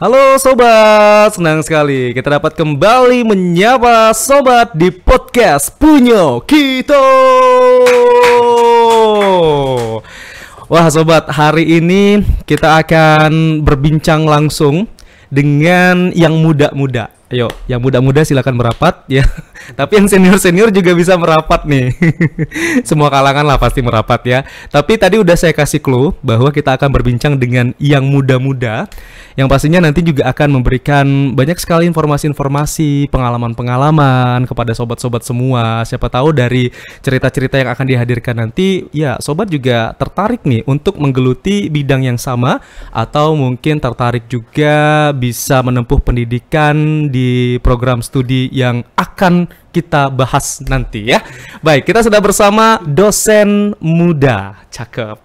Halo sobat, senang sekali kita dapat kembali menyapa sobat di podcast Punyo Kita. Wah sobat, hari ini kita akan berbincang langsung dengan yang muda-muda. Ayo, yang muda-muda silakan merapat ya. Tapi yang senior-senior juga bisa merapat nih. Semua kalangan lah pasti merapat ya. Tapi tadi udah saya kasih clue bahwa kita akan berbincang dengan yang muda-muda, yang pastinya nanti juga akan memberikan banyak sekali informasi-informasi, pengalaman-pengalaman kepada sobat-sobat semua. Siapa tahu dari cerita-cerita yang akan dihadirkan nanti, ya sobat juga tertarik nih untuk menggeluti bidang yang sama, atau mungkin tertarik juga bisa menempuh pendidikan di program studi yang akan kita bahas nanti ya. Baik, kita sudah bersama dosen muda. Cakep.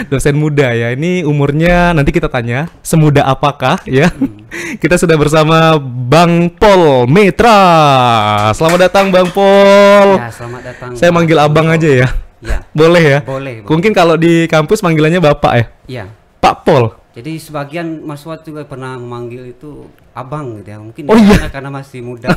Dosen muda ya. Ini umurnya nanti kita tanya semuda apakah ya. Kita sudah bersama Bang Pol Metra. Selamat datang Bang Pol. Ya, selamat datang. Saya manggil Abang aja ya. Ya. Boleh ya? Boleh. Mungkin kalau di kampus panggilannya Bapak ya? Iya. Pak Pol. Jadi sebagian mahasiswa juga pernah memanggil itu abang gitu ya. Mungkin Oh, iya. karena masih muda.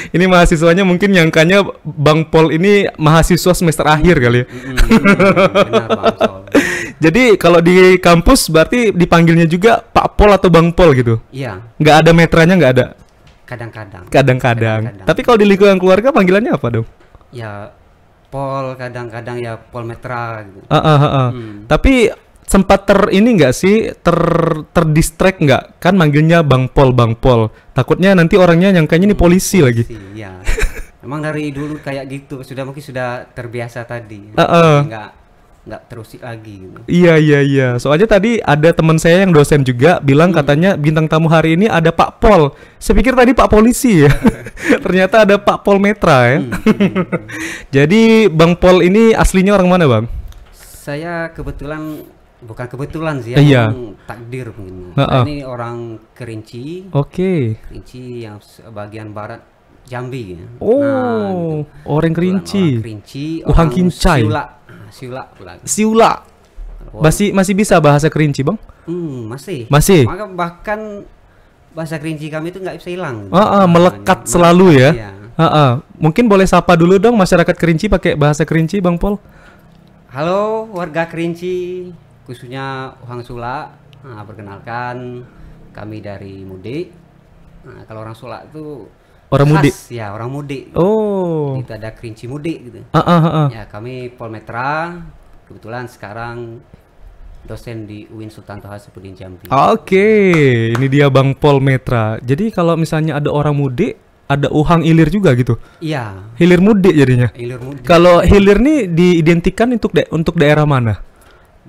Ini mahasiswanya mungkin nyangkanya Bang Pol ini mahasiswa semester akhir kali ya. Benar Bang Sol. Jadi kalau di kampus berarti dipanggilnya juga Pak Pol atau Bang Pol gitu? Iya. Nggak ada metranya, nggak ada? Kadang-kadang. Kadang-kadang. Kadang-kadang. Tapi kalau di lingkungan keluarga panggilannya apa dong? Ya Pol, kadang-kadang ya Pol Metra gitu. Tapi sempat ini nggak sih terdistract nggak? Kan manggilnya Bang Pol, Bang Pol. Takutnya nanti orangnya nyangkanya ini polisi lagi. Iya. Emang dari dulu kayak gitu, mungkin sudah terbiasa tadi. Nggak terus lagi gitu. Iya. Soalnya tadi ada teman saya yang dosen juga bilang katanya bintang tamu hari ini ada Pak Pol. Saya pikir tadi Pak Polisi ya. Ternyata ada Pak Pol Metra ya. Jadi Bang Pol ini aslinya orang mana Bang? Saya bukan kebetulan sih ya, Iya. takdir mungkin. Saya ini orang Kerinci. Oke. Kerinci yang bagian barat Jambi ya. Oh, orang Kerinci. Orang Kerinci, Uhang orang Kincai. Siula pula. Siula. Masih bisa bahasa Kerinci, Bang? Masih. Maka bahkan bahasa Kerinci kami itu nggak bisa hilang. Melekat selalu ya. Iya. Mungkin boleh sapa dulu dong masyarakat Kerinci pakai bahasa Kerinci, Bang Pol. Halo warga Kerinci, khususnya Uhang Sula. Perkenalkan, kami dari Mudik. Kalau orang Sula itu orang Mudik. Ya, orang Mudik. Oh. Itu ada Kerinci Mudik gitu. Ya, kami Pol Metra. Kebetulan sekarang dosen di UIN Sultan Toha Sapudin Jambi. Oke, ini dia Bang Pol Metra. Jadi kalau misalnya ada orang Mudik, ada Uhang Ilir juga gitu. Iya. Hilir Mudik jadinya. Hilir Mudik. Kalau hilir nih diidentikan untuk daerah mana?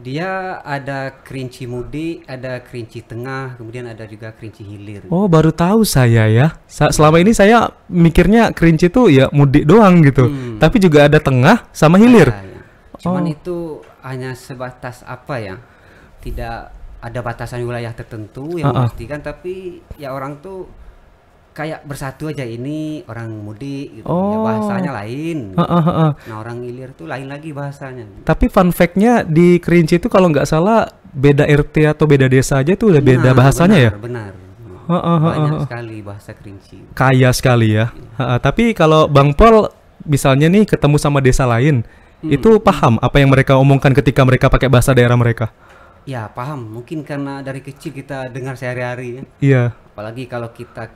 Dia ada Kerinci Mudik, ada Kerinci Tengah, kemudian ada juga Kerinci Hilir. Oh, baru tahu saya ya. Selama ini saya mikirnya Kerinci itu ya Mudik doang gitu. Tapi juga ada Tengah sama Hilir. Ya. Cuman itu hanya sebatas apa ya? Tidak ada batasan wilayah tertentu yang memastikan, tapi ya orang tuh kayak bersatu aja, ini orang Mudik gitu. Ya bahasanya lain. Nah, orang Ilir tuh lain lagi bahasanya. Tapi fun fact-nya di Kerinci itu kalau nggak salah beda RT atau beda desa aja tuh udah beda bahasanya. Benar. Banyak sekali bahasa Kerinci. Kaya sekali ya. Tapi kalau Bang Pol misalnya nih ketemu sama desa lain, itu paham apa yang mereka omongkan ketika mereka pakai bahasa daerah mereka? Ya, paham. Mungkin karena dari kecil kita dengar sehari-hari ya. Iya. Apalagi kalau kita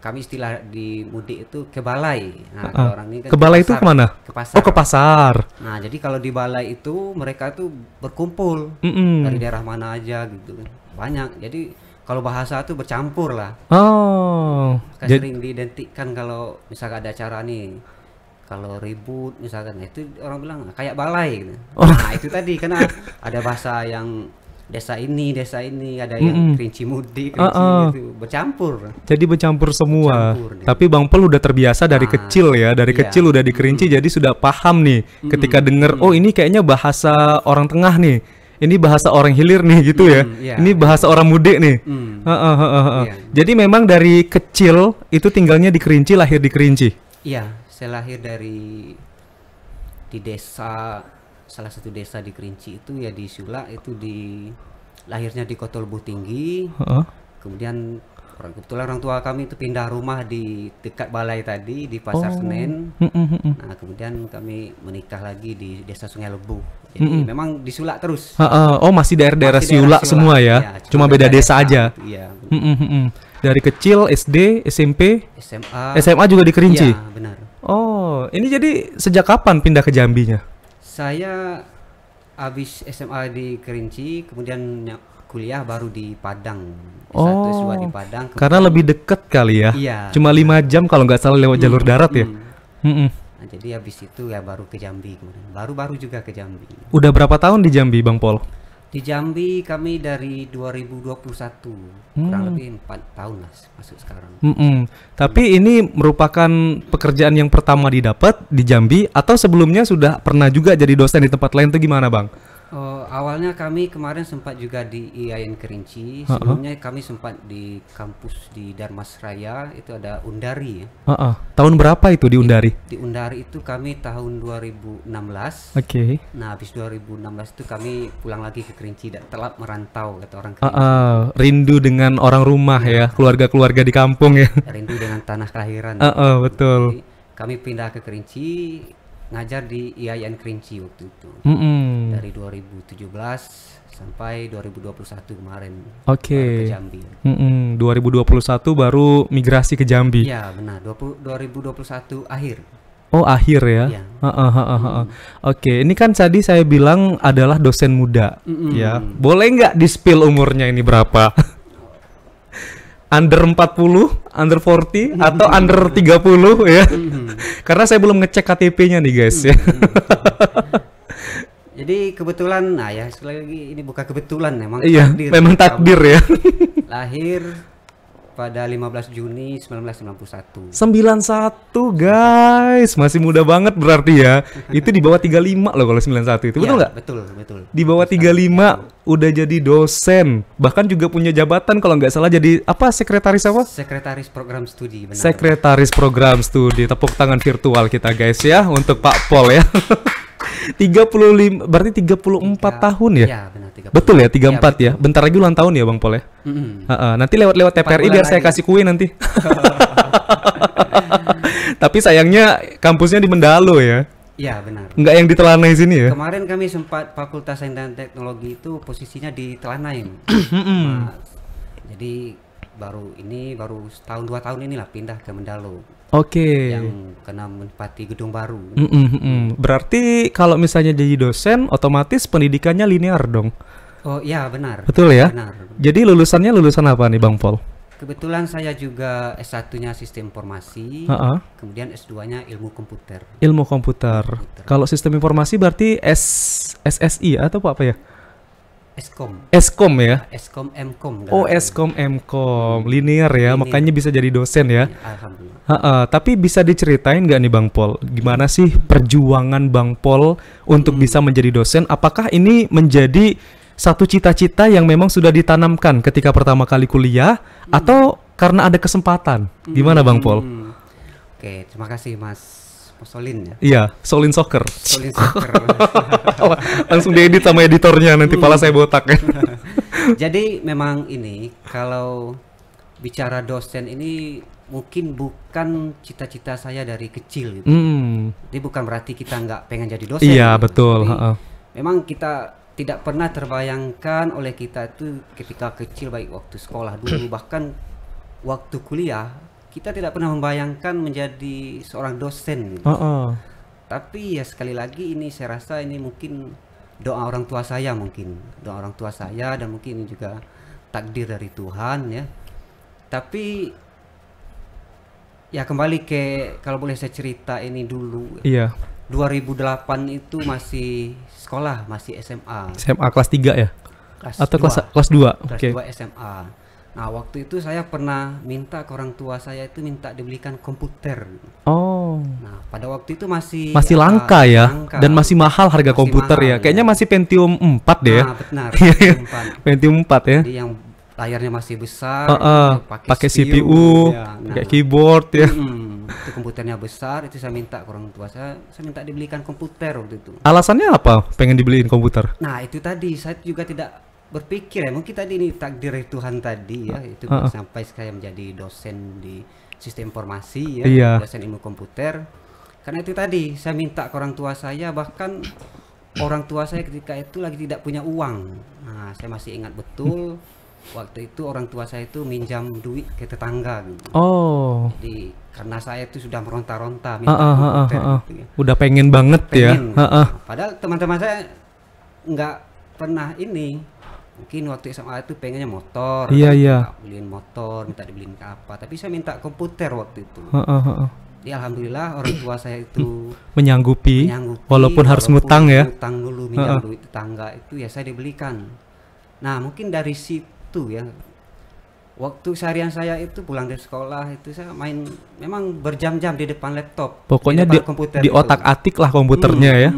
kami istilah di Mudik itu ke balai. Nah, kalau orang ini kan ke balai itu kemana? Ke pasar. Oh, ke pasar. Nah, jadi kalau di balai itu mereka tuh berkumpul dari daerah mana aja gitu. Banyak. Jadi kalau bahasa tuh bercampur lah. Oh. Sering diidentikan kalau misalkan ada acara nih. Kalau ribut misalkan, itu orang bilang kayak balai gitu. Nah, itu tadi karena ada bahasa yang desa ini, ada yang Kerinci Mudik, itu bercampur. Jadi bercampur semua. Tapi Bang Pol udah terbiasa dari kecil ya, dari kecil udah di Kerinci, jadi sudah paham nih. Ketika denger, oh ini kayaknya bahasa orang Tengah nih, ini bahasa orang Hilir nih gitu ya. Ini bahasa orang Mudik nih. Jadi memang dari kecil itu tinggalnya di Kerinci, lahir di Kerinci. Iya, saya lahir di desa, salah satu desa di Kerinci itu ya, di Sula itu di lahirnya di Kota Lubuk Tinggi. Kemudian kebetulan orang tua kami itu pindah rumah di dekat balai tadi di Pasar Senen. Nah, kemudian kami menikah lagi di Desa Sungai Lebuh. Jadi memang di Sulak terus. Oh, masih daerah-daerah Sulak semua ya. Cuma beda desa aja. Iya. Dari kecil SD, SMP, SMA. SMA juga di Kerinci. Iya, benar. Oh, ini jadi sejak kapan pindah ke Jambinya? Saya habis SMA di Kerinci, kemudian kuliah baru di Padang. S1 S2 di Padang. Karena lebih deket kali ya. Iya. Cuma 5 jam kalau nggak salah lewat jalur darat ya. Nah, jadi habis itu ya baru ke Jambi kemudian. Baru-baru juga ke Jambi. Udah berapa tahun di Jambi, Bang Pol? Di Jambi kami dari 2021. Kurang lebih 4 tahun lah masuk sekarang. Tapi ini merupakan pekerjaan yang pertama didapat di Jambi atau sebelumnya sudah pernah juga jadi dosen di tempat lain tuh gimana, Bang? Awalnya kami kemarin sempat juga di IAIN Kerinci. Sebelumnya kami sempat di kampus di Darmasraya, itu ada Undari ya. Tahun berapa itu di Undari? Di Undari itu kami tahun 2016. Oke. Nah, habis 2016 itu kami pulang lagi ke Kerinci, telah merantau kata orang Kerinci. Rindu dengan orang rumah ya, keluarga-keluarga di kampung ya. Rindu dengan tanah kelahiran. Betul. Jadi, kami pindah ke Kerinci, ngajar di IAIN Kerinci waktu itu. Dari 2017 sampai 2021 kemarin. Oke. Ke Jambi. 2021 baru migrasi ke Jambi. Iya, benar. 2021 akhir. Oh, akhir ya. Iya. Oke, ini kan tadi saya bilang adalah dosen muda. Ya. Boleh nggak di-spill umurnya ini berapa? Under 40, under 40 atau under 30 ya. Karena saya belum ngecek KTP-nya nih guys ya. Jadi kebetulan, nah ya sekali lagi ini bukan kebetulan memang. Iya, takdir. memang takdir ya. Lahir pada 15 Juni 1991. 91 guys, masih muda banget berarti ya. Itu di bawah 35 loh kalau 91 itu, betul nggak? Betul. Di bawah 35 udah jadi dosen, bahkan juga punya jabatan kalau nggak salah jadi apa, sekretaris apa? Sekretaris program studi, benar. Sekretaris program studi, tepuk tangan virtual kita guys ya untuk Pak Pol ya. 35 berarti 34 tahun ya? Iya, benar, 34. Betul ya, 34 ya. Bentar lagi ulang tahun ya Bang Pol ya. Nanti lewat TPRI biar saya kasih kue nanti. Tapi sayangnya kampusnya di Mendalo ya. Iya, benar. Nggak yang di Telanai sini ya? Kemarin kami sempat Fakultas Sains dan Teknologi itu posisinya di Telanai. Jadi baru setahun 2 tahun inilah pindah ke Mendalo. Oke. Yang kena menempati gedung baru. Berarti kalau misalnya jadi dosen, otomatis pendidikannya linear dong. Oh iya, benar. Betul ya? Benar. Jadi lulusannya lulusan apa nih Bang Pol? Kebetulan saya juga S1-nya Sistem Informasi, kemudian S2-nya Ilmu Komputer. Ilmu komputer. Kalau Sistem Informasi berarti SSI atau apa ya? Eskom ya? Eskom Mkom. Oh, Eskom Mkom, linear ya, makanya bisa jadi dosen ya. Alhamdulillah. Tapi bisa diceritain nggak nih Bang Pol, gimana sih perjuangan Bang Pol untuk bisa menjadi dosen? Apakah ini menjadi satu cita-cita yang memang sudah ditanamkan ketika pertama kali kuliah, atau karena ada kesempatan? Gimana Bang Pol? Oke, terima kasih Mas Solin ya. Iya, Solin Soccer. Solin Soccer. Langsung diedit sama editornya, nanti pala saya botak ya. Jadi memang ini kalau bicara dosen ini mungkin bukan cita-cita saya dari kecil gitu. Jadi bukan berarti kita nggak pengen jadi dosen. Iya, gitu. betul. Memang kita tidak pernah terbayangkan oleh kita itu ketika kecil, baik waktu sekolah dulu bahkan waktu kuliah, kita tidak pernah membayangkan menjadi seorang dosen gitu. Tapi ya sekali lagi ini saya rasa ini mungkin doa orang tua saya, dan mungkin ini juga takdir dari Tuhan ya. Tapi ya kembali ke, kalau boleh saya cerita ini dulu. Iya. 2008 itu masih sekolah, masih SMA. SMA kelas 3 ya? Atau 2. kelas 2? Kelas 2 SMA. Nah, waktu itu saya pernah minta ke orang tua saya itu minta dibelikan komputer. Oh. Nah, pada waktu itu masih langka ya, dan masih mahal harga komputer mahal, ya. Kayaknya masih Pentium 4 deh ya. Benar. Pentium 4 ya. Jadi yang layarnya masih besar, pakai CPU, pakai keyboard ya. Itu komputernya besar, itu saya minta ke orang tua saya minta dibelikan komputer waktu itu. Alasannya apa pengen dibeliin komputer? Nah, itu tadi saya juga tidak berpikir ya mungkin tadi ini takdir Tuhan tadi ya, itu sampai saya menjadi dosen di sistem informasi ya, dosen ilmu komputer. Karena itu tadi saya minta ke orang tua saya, bahkan orang tua saya ketika itu lagi tidak punya uang. Nah, saya masih ingat betul waktu itu orang tua saya itu minjam duit ke tetangga gitu. Oh. Jadi karena saya itu sudah meronta-ronta minta komputer gitu ya. Udah pengen banget ya. Padahal teman-teman saya nggak pernah ini. Mungkin waktu SMA itu pengennya motor. Iya. Beliin motor, minta dibeliin apa. Tapi saya minta komputer waktu itu. Jadi alhamdulillah orang tua saya itu menyanggupi walaupun harus ngutang ya. Ngutang dulu, minjam duit tetangga itu ya saya dibelikan. Nah mungkin dari situ ya, waktu seharian saya itu pulang dari sekolah itu saya main memang berjam-jam di depan laptop. Pokoknya di komputer di otak-atik lah komputernya ya.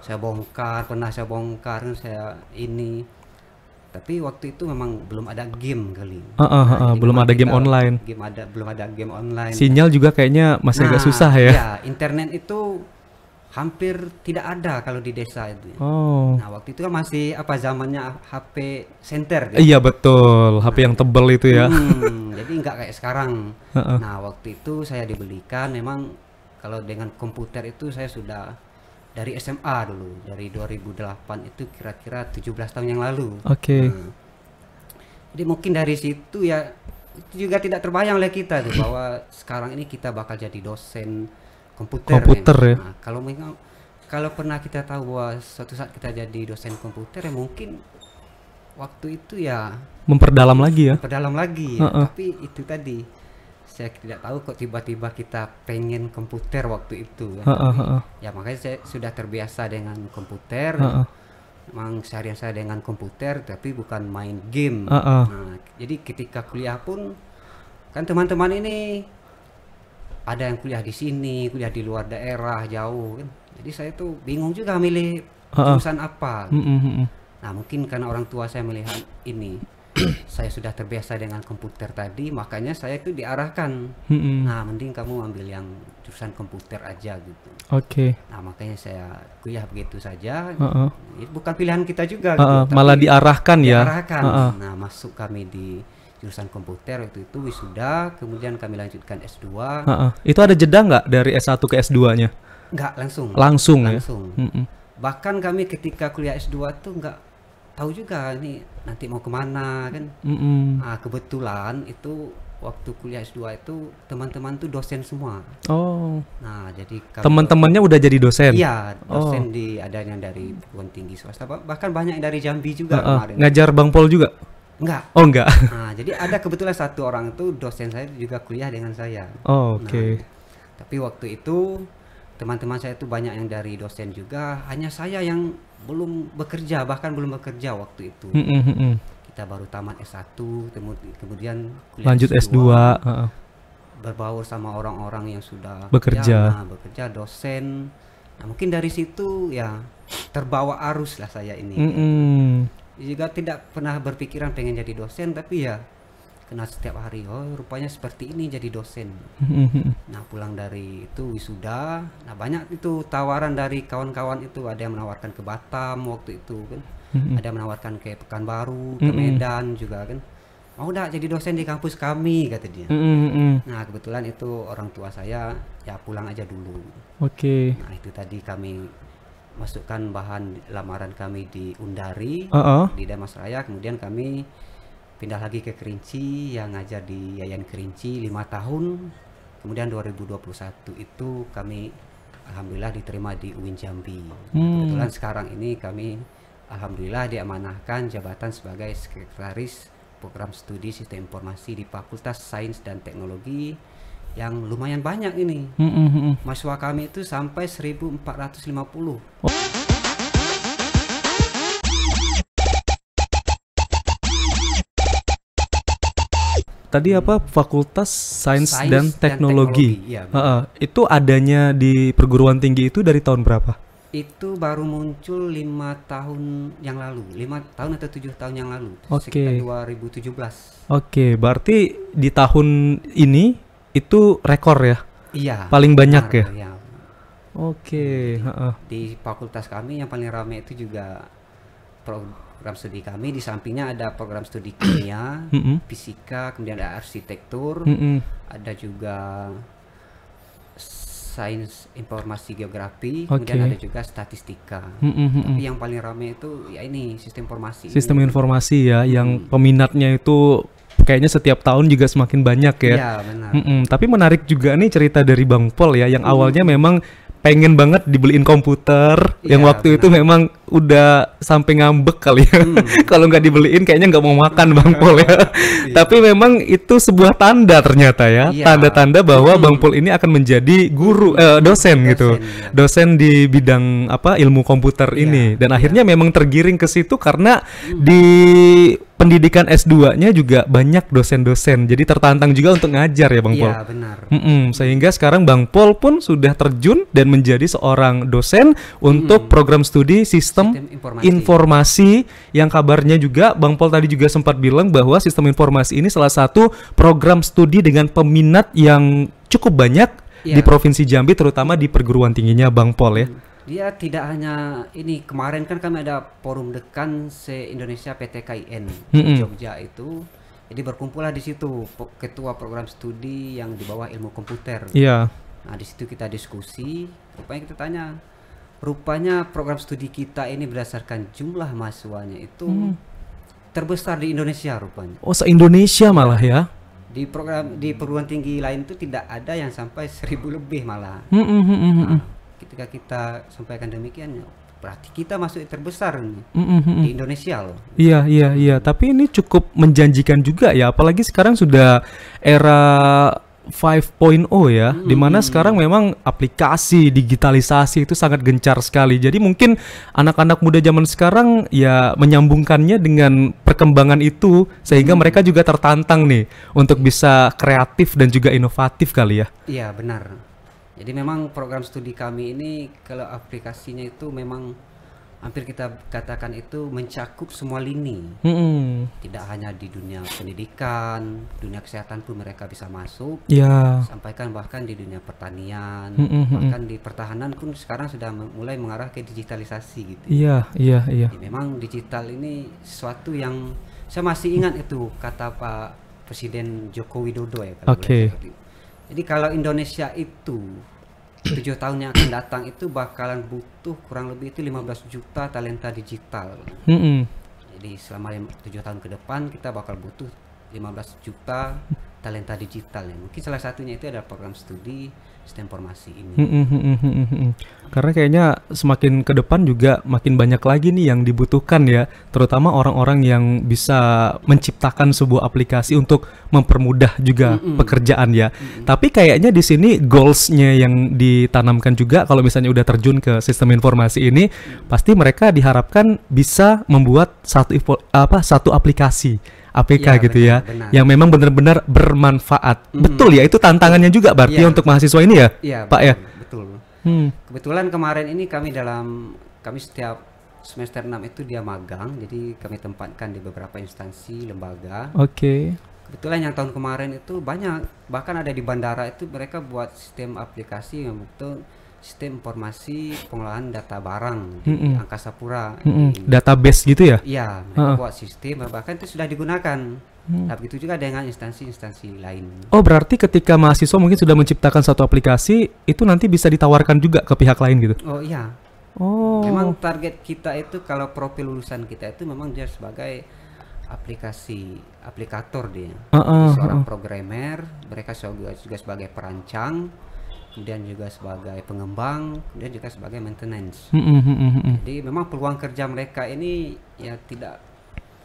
Saya bongkar, pernah saya bongkar, saya ini. Tapi waktu itu memang belum ada game kali. Belum ada game online. Belum ada game online. Sinyal juga kayaknya masih agak susah ya. Iya, internet itu hampir tidak ada kalau di desa itu. Nah, waktu itu kan masih apa zamannya HP senter. Gitu. Iya betul, HP yang tebal itu ya. Jadi nggak kayak sekarang. Nah, waktu itu saya dibelikan memang kalau dengan komputer itu saya sudah dari SMA dulu, dari 2008 itu kira-kira 17 tahun yang lalu. Jadi mungkin dari situ ya itu juga tidak terbayang oleh kita tuh bahwa sekarang ini kita bakal jadi dosen komputer ya. Nah, kalau pernah kita tahu bahwa suatu saat kita jadi dosen komputer ya mungkin waktu itu ya memperdalam lagi ya. Tapi itu tadi saya tidak tahu kok tiba-tiba kita pengen komputer waktu itu ya. Ya makanya saya sudah terbiasa dengan komputer. Memang seharian saya dengan komputer tapi bukan main game. Nah, jadi ketika kuliah pun kan teman-teman ini ada yang kuliah di sini, kuliah di luar daerah jauh kan. Jadi saya tuh bingung juga milih jurusan apa. Nah, mungkin karena orang tua saya melihat ini saya sudah terbiasa dengan komputer tadi, makanya saya itu diarahkan. Nah, mending kamu ambil yang jurusan komputer aja gitu. Nah, makanya saya kuliah begitu saja. Bukan pilihan kita juga. Gitu, malah diarahkan ya. Nah, masuk kami di jurusan komputer waktu itu wisuda, kemudian kami lanjutkan S2. Itu ada jeda nggak dari S1 ke S2-nya? Nggak, langsung. Ya? Bahkan kami ketika kuliah S2 tuh nggak tahu juga ini nanti mau kemana kan. Nah, kebetulan itu waktu kuliah S2 itu teman-teman tuh dosen semua. Nah, jadi teman-temannya udah jadi dosen? Iya, dosen ada yang dari perguruan tinggi swasta, bahkan banyak yang dari Jambi juga kemarin. Ngajar Bang Pol juga? Enggak. Enggak. Nah, jadi ada kebetulan satu orang itu dosen saya juga kuliah dengan saya. Nah, tapi waktu itu teman-teman saya itu banyak yang dari dosen juga, hanya saya yang belum bekerja, bahkan belum bekerja waktu itu. Kita baru tamat S1, kemudian kuliah lanjut S2, berbaur sama orang-orang yang sudah bekerja, dosen. Nah, mungkin dari situ ya terbawa arus lah saya ini. Juga tidak pernah berpikiran pengen jadi dosen, tapi ya kena setiap hari, rupanya seperti ini jadi dosen. Nah, pulang dari itu wisuda, nah banyak itu tawaran dari kawan-kawan itu, ada yang menawarkan ke Batam waktu itu kan, ada yang menawarkan ke Pekanbaru, ke Medan juga kan, mau enggak jadi dosen di kampus kami kata dia. Nah, kebetulan itu orang tua saya ya pulang aja dulu. Nah, itu tadi kami masukkan bahan lamaran kami di Undari, di Damasraya, kemudian kami pindah lagi ke Kerinci, yang ngajar di Yayan Kerinci 5 tahun. Kemudian 2021 itu kami alhamdulillah diterima di UIN Jambi. Kebetulan sekarang ini kami alhamdulillah diamanahkan jabatan sebagai sekretaris program studi sistem informasi di Fakultas Sains dan Teknologi, yang lumayan banyak ini. Mahasiswa kami itu sampai 1450. Tadi apa, Fakultas Sains dan Teknologi. Iya, itu adanya di perguruan tinggi itu dari tahun berapa? Itu baru muncul 5 tahun yang lalu, 5 tahun atau 7 tahun yang lalu, sekitar 2017. Berarti di tahun ini itu rekor ya? Iya. Paling banyak ya? Di fakultas kami yang paling ramai itu juga program studi kami. Di sampingnya ada program studi kimia, fisika, kemudian ada arsitektur, ada juga sains informasi geografi, kemudian ada juga statistika. Tapi yang paling ramai itu ya ini sistem informasi. Sistem informasi ya, yang peminatnya itu kayaknya setiap tahun juga semakin banyak ya. Iya, benar. Tapi menarik juga nih cerita dari Bang Pol ya, yang awalnya memang pengen banget dibeliin komputer, yang waktu itu memang udah sampai ngambek kali ya. Kalau nggak dibeliin kayaknya nggak mau makan Bang Pol ya. Tapi memang itu sebuah tanda ternyata ya, tanda-tanda bahwa Bang Pol ini akan menjadi guru, dosen gitu, dosen di bidang apa, ilmu komputer ini. Dan akhirnya memang tergiring ke situ karena di pendidikan S2-nya juga banyak dosen-dosen, jadi tertantang juga untuk ngajar ya Bang Pol. Iya, benar. Sehingga sekarang Bang Pol pun sudah terjun dan menjadi seorang dosen untuk program studi sistem informasi, yang kabarnya juga Bang Pol tadi juga sempat bilang bahwa sistem informasi ini salah satu program studi dengan peminat yang cukup banyak di Provinsi Jambi, terutama di perguruan tingginya Bang Pol ya. Dia tidak hanya ini, kemarin kan kami ada forum dekan se-Indonesia PTKIN di Jogja itu. Jadi berkumpullah di situ ketua program studi yang di bawah ilmu komputer. Iya. Nah, di situ kita diskusi, rupanya kita tanya, rupanya program studi kita ini berdasarkan jumlah mahasiswanya itu terbesar di Indonesia rupanya. Oh, se-Indonesia malah ya. Di program di perguruan tinggi lain itu tidak ada yang sampai 1000 lebih malah. Ketika kita sampaikan demikian, berarti kita masuk terbesar nih di Indonesia loh. Iya. Tapi ini cukup menjanjikan juga ya, apalagi sekarang sudah era 5.0 ya, dimana sekarang memang aplikasi digitalisasi itu sangat gencar sekali. Jadi mungkin anak-anak muda zaman sekarang ya menyambungkannya dengan perkembangan itu, sehingga mereka juga tertantang nih untuk bisa kreatif dan juga inovatif kali ya. Iya, benar. Jadi memang program studi kami ini kalau aplikasinya itu memang hampir kita katakan itu mencakup semua lini. Tidak hanya di dunia pendidikan, dunia kesehatan pun mereka bisa masuk. Sampaikan bahkan di dunia pertanian, bahkan di pertahanan pun sekarang sudah mulai mengarah ke digitalisasi gitu. Iya. Jadi memang digital ini sesuatu yang saya masih ingat itu kata Pak Presiden Joko Widodo ya. Jadi kalau Indonesia itu 7 tahun yang akan datang itu bakalan butuh kurang lebih itu 15 juta talenta digital. Jadi selama 7 tahun ke depan kita bakal butuh 15 juta talenta digital ya. Mungkin salah satunya itu adalah program studi sistem informasi ini. Karena kayaknya semakin ke depan juga makin banyak lagi nih yang dibutuhkan ya, terutama orang-orang yang bisa menciptakan sebuah aplikasi untuk mempermudah juga pekerjaan ya. Tapi kayaknya di sini goals-nya yang ditanamkan juga kalau misalnya udah terjun ke sistem informasi ini, pasti mereka diharapkan bisa membuat satu aplikasi APK gitu benar. Yang memang benar-benar bermanfaat. Betul ya, itu tantangannya juga berarti untuk mahasiswa ini ya, Pak ya? Betul. Kebetulan kemarin ini kami setiap semester 6 itu dia magang, jadi kami tempatkan di beberapa instansi, lembaga. Kebetulan yang tahun kemarin itu banyak, bahkan ada di bandara itu mereka buat sistem aplikasi yang betul sistem informasi pengolahan data barang di Angkasa Pura. Database gitu ya? Iya, mereka buat sistem, bahkan itu sudah digunakan. Nah, begitu juga dengan instansi-instansi lain. Oh, berarti ketika mahasiswa mungkin sudah menciptakan satu aplikasi, itu nanti bisa ditawarkan juga ke pihak lain gitu? Oh iya. Memang target kita itu kalau profil lulusan kita itu memang dia sebagai aplikator dia. Seorang programmer, mereka juga sebagai perancang, kemudian juga sebagai pengembang, kemudian juga sebagai maintenance. Jadi memang peluang kerja mereka ini ya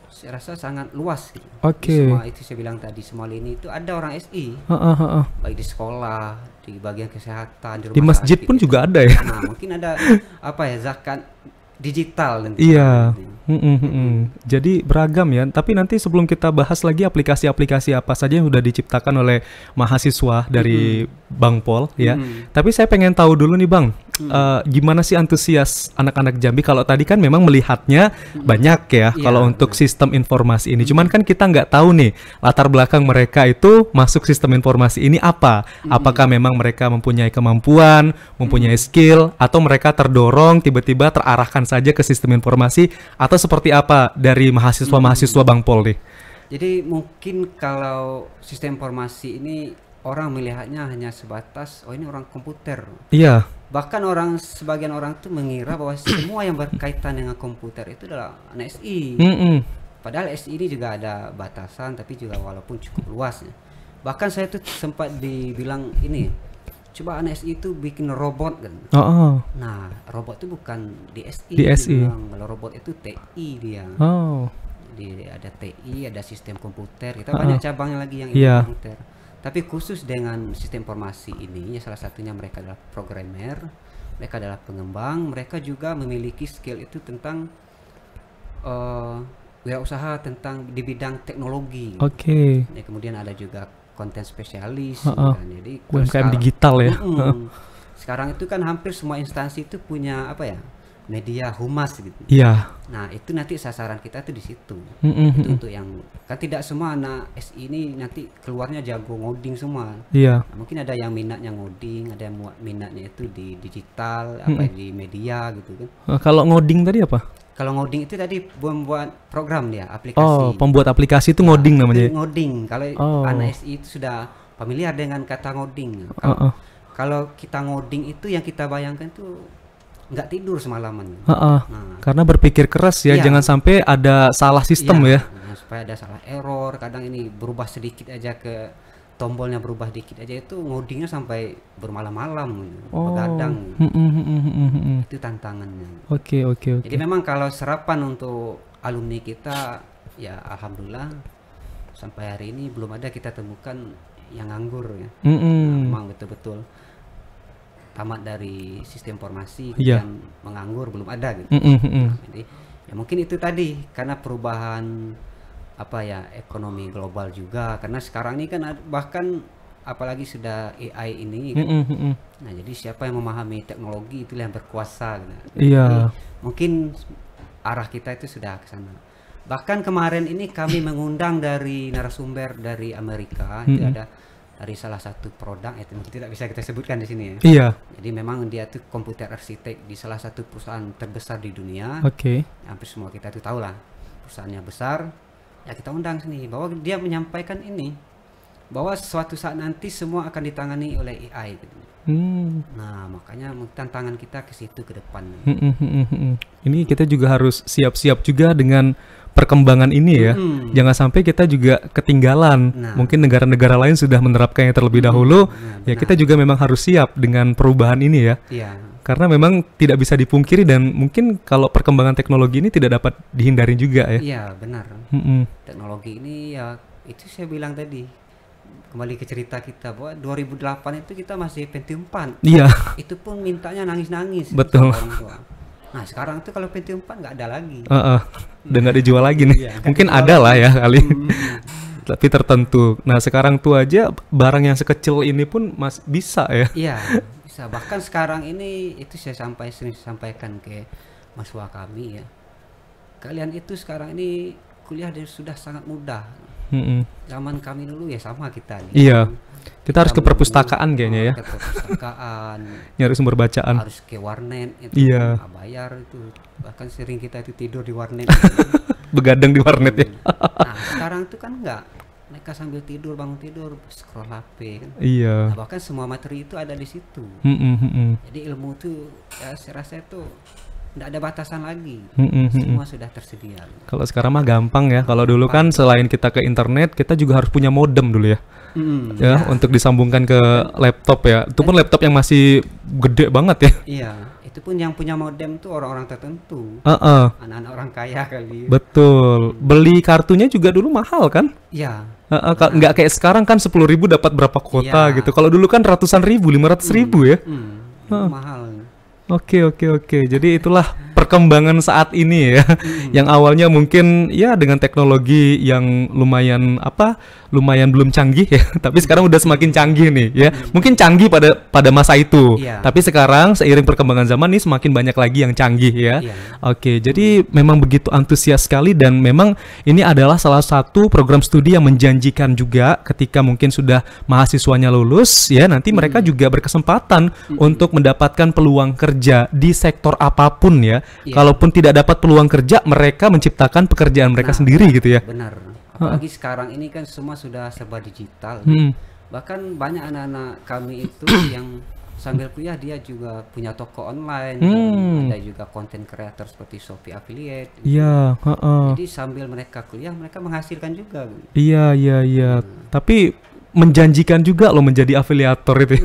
saya rasa sangat luas gitu. Semua itu saya bilang tadi, semua lini itu ada orang SI. Baik di sekolah, di bagian kesehatan, di rumah di masjid sakit, pun juga ada ya. Nah, mungkin ada zakat digital nanti. Iya. Jadi beragam ya. Tapi nanti sebelum kita bahas lagi aplikasi-aplikasi apa saja yang sudah diciptakan oleh mahasiswa dari Bang Pol ya. Tapi saya pengen tahu dulu nih Bang, gimana sih antusias anak-anak Jambi? Kalau tadi kan memang melihatnya banyak ya, kalau untuk sistem informasi ini. Cuman kan kita nggak tahu nih latar belakang mereka itu masuk sistem informasi ini apa? Apakah memang mereka mempunyai kemampuan, mempunyai skill, atau mereka terdorong tiba-tiba terarahkan saja ke sistem informasi, atau seperti apa dari mahasiswa-mahasiswa Bang Pol nih? Jadi mungkin kalau sistem informasi ini orang melihatnya hanya sebatas oh ini orang komputer. Iya. Bahkan sebagian orang tuh mengira bahwa semua yang berkaitan dengan komputer itu adalah anak SI. Padahal SI ini juga ada batasan, tapi juga walaupun cukup luasnya. Bahkan saya tuh sempat dibilang ini, coba anak SI itu bikin robot kan. Nah, robot itu bukan di SI. Di SI. Kalau robot itu TI dia. Jadi ada TI, ada sistem komputer. Kita banyak cabangnya lagi yang komputer. Tapi khusus dengan sistem informasi ini, ya salah satunya mereka adalah programmer, mereka adalah pengembang, mereka juga memiliki skill itu tentang wirausaha tentang di bidang teknologi. Ya, kemudian ada juga konten spesialis. Kan. Jadi UMKM digital ya. Sekarang itu kan hampir semua instansi itu punya apa ya? Media humas gitu. Iya. Nah, itu nanti sasaran kita tuh di situ. Itu untuk yang kan tidak semua anak SI ini nanti keluarnya jago ngoding semua. Iya. Nah, mungkin ada yang minatnya ngoding, ada yang minatnya itu di digital, apa di media gitu kan. Kalau ngoding tadi apa? Kalau ngoding itu tadi membuat program dia, aplikasi. Oh, pembuat aplikasi itu ngoding namanya. Itu ngoding. Kalau anak SI itu sudah familiar dengan kata ngoding. Kalau kita ngoding itu yang kita bayangkan tuh nggak tidur semalaman. Nah, karena berpikir keras ya, jangan sampai ada salah sistem ya. Supaya ada salah error, kadang ini berubah sedikit aja ke tombolnya berubah dikit aja itu ngodingnya sampai bermalam-malam, begadang. Itu tantangannya. Oke. Jadi memang kalau serapan untuk alumni kita, ya alhamdulillah sampai hari ini belum ada kita temukan yang nganggur ya. Memang betul-betul tamat dari sistem informasi yang menganggur belum ada gitu. Jadi ya mungkin itu tadi karena perubahan apa ya ekonomi global juga, karena sekarang ini kan bahkan apalagi sudah AI ini kan. Nah, jadi siapa yang memahami teknologi itulah yang berkuasa gitu. Jadi, mungkin arah kita itu sudah ke sana. Bahkan kemarin ini kami mengundang dari narasumber dari Amerika, itu ada dari salah satu produk itu tidak bisa kita sebutkan di sini ya. Iya. Jadi memang dia tuh komputer arsitek di salah satu perusahaan terbesar di dunia. Hampir semua kita tuh tahu lah perusahaannya besar. Ya kita undang sini bahwa dia menyampaikan ini bahwa suatu saat nanti semua akan ditangani oleh AI gitu. Nah, makanya tantangan kita ke situ ke depan. Ini kita juga harus siap-siap juga dengan perkembangan ini ya. Jangan sampai kita juga ketinggalan. Mungkin negara-negara lain sudah menerapkannya terlebih dahulu. Ya kita juga memang harus siap dengan perubahan ini ya. Karena memang tidak bisa dipungkiri dan mungkin kalau perkembangan teknologi ini tidak dapat dihindari juga ya. Iya, benar. Teknologi ini ya itu saya bilang tadi. Kembali ke cerita kita bahwa 2008 itu kita masih Pentium 4. Iya. Itu pun mintanya nangis-nangis. Betul. Nah sekarang tuh kalau Pentium 4 nggak ada lagi. Udah nggak dijual lagi nih. Mungkin ada lah ya kali. Tapi tertentu. Nah sekarang tuh aja barang yang sekecil ini pun masih bisa ya. Iya bisa. Bahkan sekarang ini itu saya sering sampaikan ke mahasiswa kami ya. Kalian itu sekarang ini kuliah sudah sangat mudah. Zaman kami dulu ya sama kita nih. Iya. Kita harus ke perpustakaan kayaknya ya. Ke perpustakaan. Nyari sumber bacaan. Harus ke warnet itu. Iya. Bayar itu. Bahkan sering kita itu tidur di warnet. Begadang di warnet ya. Nah, sekarang itu kan enggak. Mereka sambil tidur, bangun tidur, scroll HP kan. Iya. Nah, bahkan semua materi itu ada di situ. Jadi ilmu itu ya saya rasa itu nggak ada batasan lagi. Semua sudah tersedia. Kalau sekarang mah gampang ya. Kalau dulu kan selain kita ke internet, kita juga harus punya modem dulu ya. Untuk disambungkan ke laptop ya. Itu pun laptop yang masih gede banget ya. Iya, itu pun yang punya modem tuh orang-orang tertentu. Anak-anak orang kaya kali. Betul. Beli kartunya juga dulu mahal kan? Iya. Nggak kayak sekarang kan 10.000 dapat berapa kuota gitu. Kalau dulu kan ratusan ribu, 500.000 ya. Mahal. Oke. Jadi itulah perkembangan saat ini ya, yang awalnya mungkin ya dengan teknologi yang lumayan lumayan belum canggih ya, tapi sekarang udah semakin canggih nih ya. Mungkin canggih pada masa itu, tapi sekarang seiring perkembangan zaman nih semakin banyak lagi yang canggih ya. Oke, jadi memang begitu antusias sekali, dan memang ini adalah salah satu program studi yang menjanjikan juga ketika mungkin sudah mahasiswanya lulus ya, nanti mereka juga berkesempatan untuk mendapatkan peluang kerja di sektor apapun ya. Kalaupun tidak dapat peluang kerja, mereka menciptakan pekerjaan mereka sendiri gitu ya. Benar. Apalagi sekarang ini kan semua sudah serba digital. Bahkan banyak anak-anak kami itu yang sambil kuliah dia juga punya toko online, ada juga konten creator seperti Shopee affiliate. Iya. Jadi sambil mereka kuliah mereka menghasilkan juga. Iya. Tapi menjanjikan juga loh menjadi afiliator itu.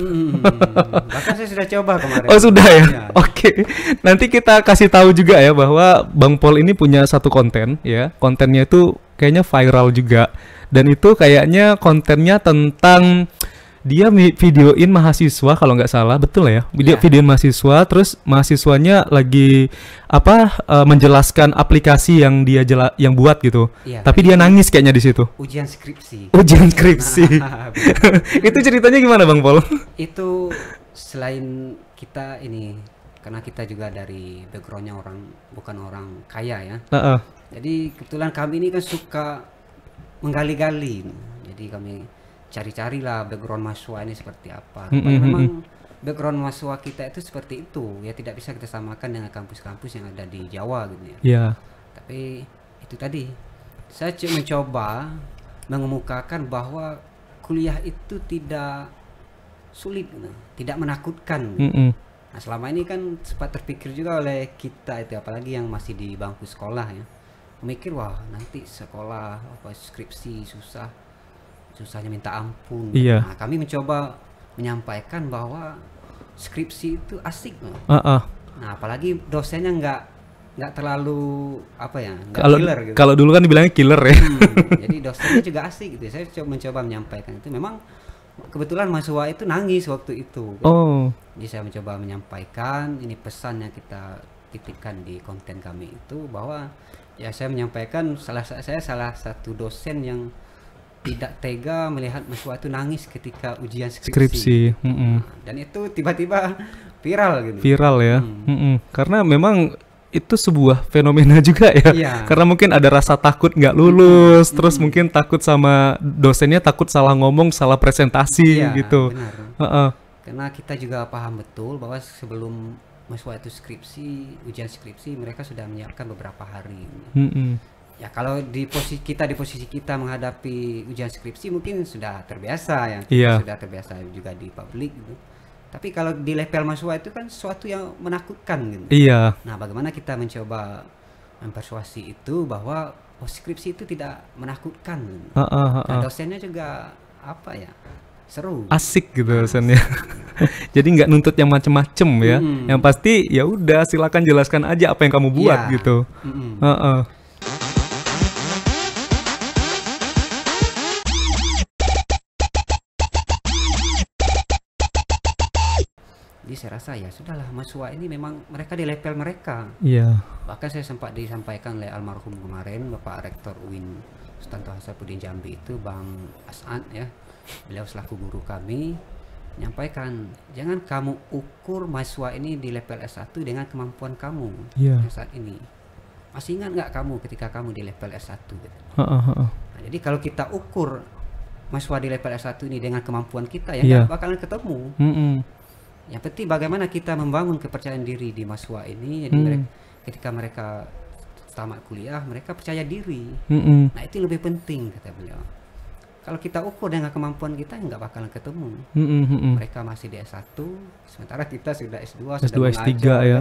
Bahkan saya sudah coba kemarin. Oh sudah ya? Oke. Nanti kita kasih tahu juga ya bahwa Bang Paul ini punya satu konten ya. Kontennya itu kayaknya viral juga. Dan itu kayaknya kontennya tentang dia videoin mahasiswa kalau nggak salah, betul ya? Videoin mahasiswa, terus mahasiswanya lagi menjelaskan aplikasi yang dia yang buat gitu. Tapi dia nangis kayaknya di situ. Ujian skripsi. Itu ceritanya gimana Bang Paul? Itu selain kita ini, karena kita juga dari backgroundnya bukan orang kaya ya. Jadi kebetulan kami ini kan suka menggali-gali. Jadi kami cari-carilah background mahasiswa ini seperti apa. Memang background mahasiswa kita itu seperti itu ya, tidak bisa kita samakan dengan kampus-kampus yang ada di Jawa gitu ya. Tapi itu tadi saya mencoba mengemukakan bahwa kuliah itu tidak sulit, tidak menakutkan. Nah selama ini kan sempat terpikir juga oleh kita itu, apalagi yang masih di bangku sekolah ya, memikir wah nanti sekolah skripsi susahnya minta ampun. Nah, kami mencoba menyampaikan bahwa skripsi itu asik loh. Nah, apalagi dosennya nggak terlalu killer gitu. Kalau dulu kan dibilangnya killer ya. Jadi dosennya juga asik gitu. Saya mencoba menyampaikan itu. Memang kebetulan mahasiswa itu nangis waktu itu. Jadi saya mencoba menyampaikan ini pesan yang kita titipkan di konten kami itu, bahwa ya saya menyampaikan salah satu dosen yang tidak tega melihat mahasiswa itu nangis ketika ujian skripsi. Dan itu tiba-tiba viral gitu. Viral ya. Karena memang itu sebuah fenomena juga ya. Karena mungkin ada rasa takut nggak lulus, terus mungkin takut sama dosennya, takut salah ngomong, salah presentasi gitu. Benar. Karena kita juga paham betul bahwa sebelum mahasiswa itu ujian skripsi mereka sudah menyiapkan beberapa hari. Ya kalau di posisi kita menghadapi ujian skripsi mungkin sudah terbiasa ya, sudah terbiasa juga di publik gitu. Tapi kalau di level mahasiswa itu kan sesuatu yang menakutkan gitu. Nah bagaimana kita mencoba mempersuasi itu bahwa skripsi itu tidak menakutkan. Nah, dosennya juga seru, asik gitu dosennya. Jadi nggak nuntut yang macem-macem ya. Yang pasti ya udah silakan jelaskan aja apa yang kamu buat gitu. Jadi saya rasa ya sudahlah, mahasiswa ini memang mereka di level mereka. Bahkan saya sempat disampaikan oleh almarhum kemarin Bapak Rektor UIN Sutanto Hasanuddin Jambi itu, Bang As'ad ya, beliau selaku guru kami menyampaikan, jangan kamu ukur mahasiswa ini di level S1 dengan kemampuan kamu saat ini. Masih ingat nggak kamu ketika kamu di level S1 gitu? Nah, jadi kalau kita ukur mahasiswa di level S1 ini dengan kemampuan kita ya nggak bakalan ketemu. Yang penting bagaimana kita membangun kepercayaan diri di mahasiswa ini. Jadi ketika mereka tamat kuliah mereka percaya diri. Nah itu lebih penting kata beliau. Kalau kita ukur dengan kemampuan kita nggak bakalan ketemu. Mereka masih di S1 sementara kita sudah S2 sudah S3 ya.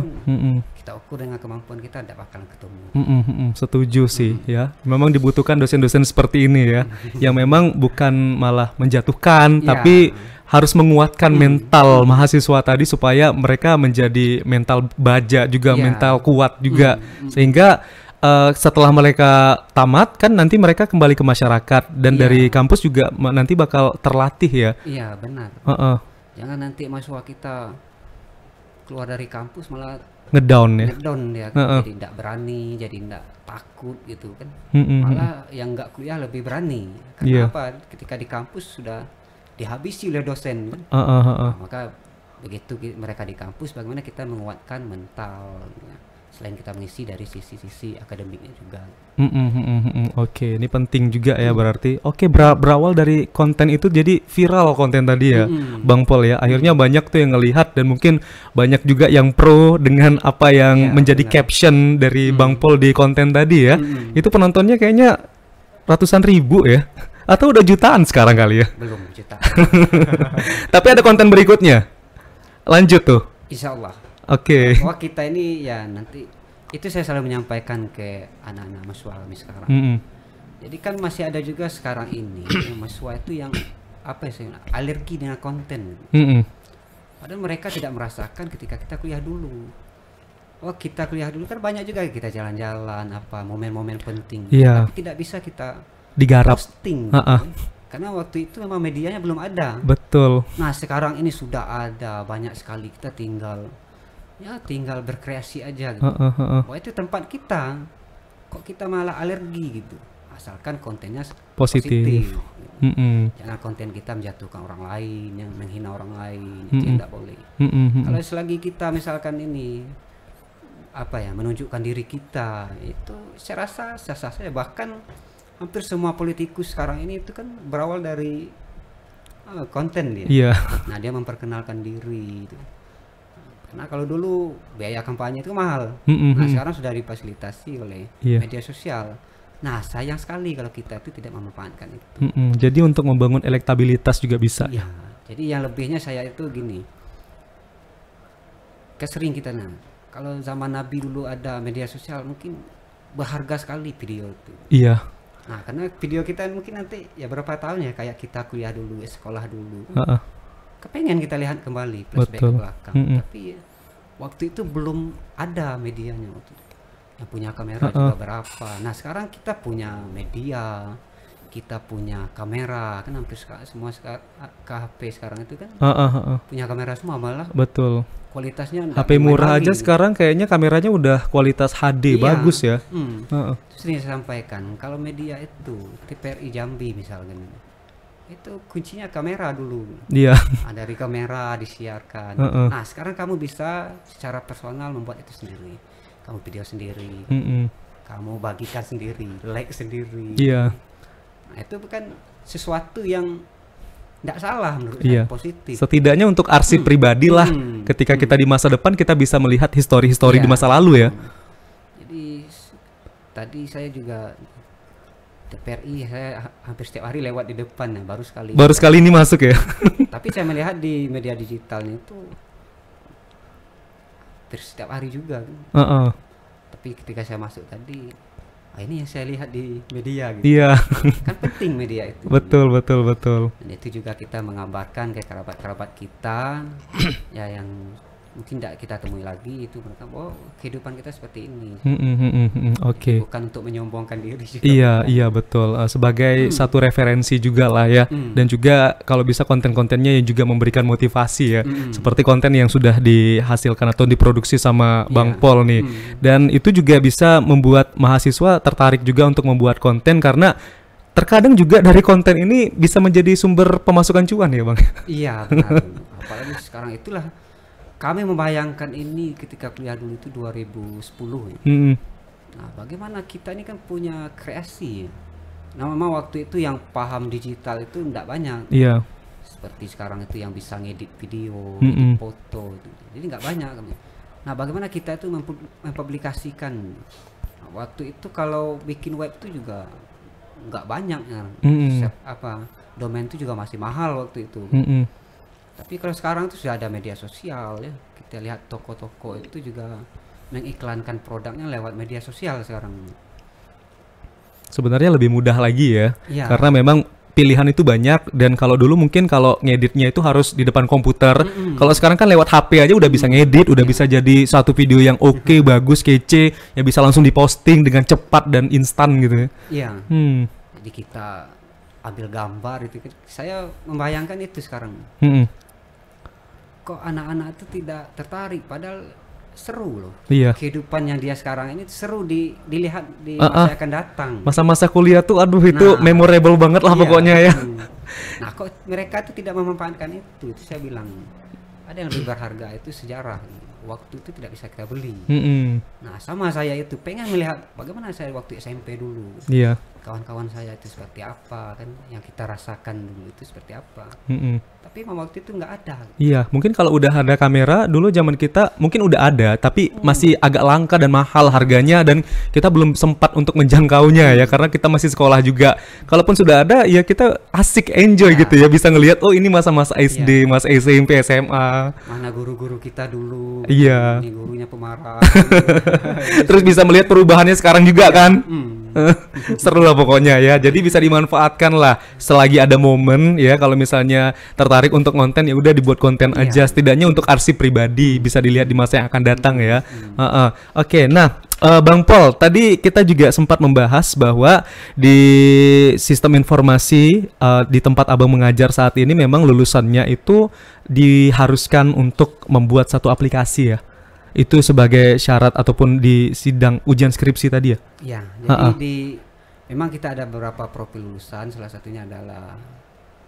Kita ukur dengan kemampuan kita nggak bakalan ketemu. Setuju sih ya. Memang dibutuhkan dosen-dosen seperti ini ya, yang memang bukan malah menjatuhkan tapi harus menguatkan mental mahasiswa tadi supaya mereka menjadi mental baja juga, mental kuat juga, sehingga setelah mereka tamat kan nanti mereka kembali ke masyarakat dan dari kampus juga nanti bakal terlatih ya. Iya benar. Jangan nanti mahasiswa kita keluar dari kampus malah ngedown ya. ngedown dia, Heeh. jadi tidak berani, jadi tidak takut gitu kan. Mm-mm. Malah yang nggak kuliah lebih berani. Iya. Karena apa? Ketika di kampus sudah dihabisi oleh dosen kan. Heeh, heeh. Nah, maka begitu mereka di kampus, bagaimana kita menguatkan mental ya. Selain kita mengisi dari sisi-sisi akademiknya juga. Oke, ini penting juga ya berarti. Oke, berawal dari konten itu jadi viral konten tadi ya, Bang Pol ya. Akhirnya banyak tuh yang ngelihat dan mungkin banyak juga yang pro dengan apa yang Iya, menjadi benar. caption dari Bang Pol di konten tadi ya. Itu penontonnya kayaknya ratusan ribu ya. Atau udah jutaan sekarang kali ya. Belum juta. Tapi ada konten berikutnya. Lanjut tuh. Insya Allah. Oke. Bahwa kita ini ya nanti itu saya selalu menyampaikan ke anak-anak mahasiswa kami sekarang. Mm-mm. Jadi kan masih ada juga sekarang ini yang mahasiswa itu yang apa ya, alergi dengan konten. Mm-mm. Padahal mereka tidak merasakan ketika kita kuliah dulu. Oh, kita kuliah dulu kan banyak juga kita jalan-jalan apa momen-momen penting. Iya. Tapi tidak bisa kita Digarap. posting. Ha-ha. Karena waktu itu memang medianya belum ada. Betul. Nah, sekarang ini sudah ada banyak sekali, kita tinggal berkreasi aja gitu. Heeh. Wah, itu tempat kita. Kok kita malah alergi gitu. Asalkan kontennya Positif. Mm-mm. Jangan konten kita menjatuhkan orang lain, yang menghina orang lain, itu tidak boleh. Mm-mm. Kalau selagi kita misalkan ini apa ya, menunjukkan diri kita, itu saya rasa sah-sah saja. Bahkan hampir semua politikus sekarang ini itu kan berawal dari konten dia. Iya. Nah, dia memperkenalkan diri itu. Karena kalau dulu biaya kampanye itu mahal. Nah, sekarang sudah difasilitasi oleh Iya. media sosial. Nah, sayang sekali kalau kita itu tidak memanfaatkan itu. Jadi untuk membangun elektabilitas juga bisa. Iya. Jadi yang lebihnya saya itu gini. Kesering kita kalau zaman Nabi dulu ada media sosial mungkin berharga sekali video itu. Iya. Nah, karena video kita mungkin nanti ya berapa tahun ya kayak kita kuliah dulu, sekolah dulu. Heeh. Kepengen kita lihat kembali flashback Betul. ke belakang. Tapi waktu itu belum ada medianya waktu itu. Yang punya kamera juga berapa. Nah, sekarang kita punya media, kita punya kamera, kan hampir semua ke HP sekarang itu kan punya kamera semua, malah Betul. kualitasnya HP murah aja sekarang kayaknya kameranya udah kualitas HD Iya. bagus ya. Itu sering saya sampaikan, kalau media itu TVRI Jambi misalkan, itu kuncinya kamera dulu. Iya. Dari kamera disiarkan. Nah, sekarang kamu bisa secara personal membuat itu sendiri. Kamu video sendiri, kamu bagikan sendiri, like sendiri. Iya. Nah, itu bukan sesuatu yang tidak salah menurut Iya. saya, positif. Setidaknya untuk arsip pribadi lah. Ketika kita di masa depan kita bisa melihat histori-histori di masa lalu ya. Jadi tadi saya juga TVRI, saya hampir setiap hari lewat di depan ya, baru sekali ini masuk ya. tapi saya melihat di media digitalnya itu hampir setiap hari juga kan. Tapi ketika saya masuk tadi, ini yang saya lihat di media gitu. Iya. Kan penting media itu. Betul. Dan itu juga kita menggambarkan ke kerabat-kerabat kita ya yang mungkin tidak kita temui lagi, itu mereka kehidupan kita seperti ini. Oke. Bukan untuk menyombongkan diri juga. Iya betul. Sebagai satu referensi juga lah ya. Dan juga kalau bisa konten-kontennya yang juga memberikan motivasi ya. Seperti konten yang sudah dihasilkan atau diproduksi sama Bang Pol nih. Dan itu juga bisa membuat mahasiswa tertarik juga untuk membuat konten, karena terkadang juga dari konten ini bisa menjadi sumber pemasukan cuan ya Bang. Iya benar. Apalagi sekarang itulah kami membayangkan ini ketika kuliah dulu itu 2010 ya. Nah, bagaimana kita ini kan punya kreasi ya. Nah, memang waktu itu yang paham digital itu tidak banyak. Iya. Seperti sekarang itu yang bisa ngedit video, ngedit foto itu. Jadi nggak banyak. Nah, bagaimana kita itu mempublikasikan. Nah, waktu itu kalau bikin web itu juga nggak banyak ya. Domain itu juga masih mahal waktu itu. Tapi kalau sekarang itu sudah ada media sosial ya. Kita lihat toko-toko itu juga mengiklankan produknya lewat media sosial sekarang. Sebenarnya lebih mudah lagi ya. Iya. Karena memang pilihan itu banyak, dan kalau dulu mungkin kalau ngeditnya itu harus di depan komputer. Kalau sekarang kan lewat HP aja udah bisa ngedit, udah bisa jadi satu video yang oke, bagus, kece, yang bisa langsung diposting dengan cepat dan instan gitu ya. Iya. Jadi kita ambil gambar itu, saya membayangkan itu sekarang. Kok anak-anak itu tidak tertarik, padahal seru loh. Iya. Kehidupan yang dia sekarang ini seru dilihat di masa yang akan datang. Masa-masa kuliah tuh aduh itu memorable banget lah pokoknya ya. Nah, kok mereka tuh tidak memanfaatkan itu saya bilang. Ada yang lebih berharga itu sejarah. Waktu itu tidak bisa kita beli. Nah, sama saya itu pengen melihat bagaimana saya waktu SMP dulu. Iya. Kawan-kawan saya itu seperti apa kan, yang kita rasakan dulu itu seperti apa. Tapi memang waktu itu nggak ada. Iya, mungkin kalau udah ada kamera dulu zaman kita mungkin udah ada, tapi masih agak langka dan mahal harganya dan kita belum sempat untuk menjangkaunya ya karena kita masih sekolah juga. Kalaupun sudah ada ya kita asik enjoy gitu ya, bisa ngelihat oh ini masa-masa SD, masa SMP, SMA. Mana guru-guru kita dulu. Iya. Ini gurunya pemarah. Terus bisa melihat perubahannya sekarang juga kan. Seru lah pokoknya ya. Jadi bisa dimanfaatkan lah selagi ada momen ya. Kalau misalnya tertarik untuk konten ya udah dibuat konten aja. Setidaknya untuk arsip pribadi bisa dilihat di masa yang akan datang ya. Oke, nah Bang Pol, tadi kita juga sempat membahas bahwa di sistem informasi di tempat Abang mengajar saat ini memang lulusannya itu diharuskan untuk membuat satu aplikasi ya. Itu sebagai syarat ataupun di sidang ujian skripsi tadi ya? Ya, jadi memang kita ada beberapa profil lulusan, salah satunya adalah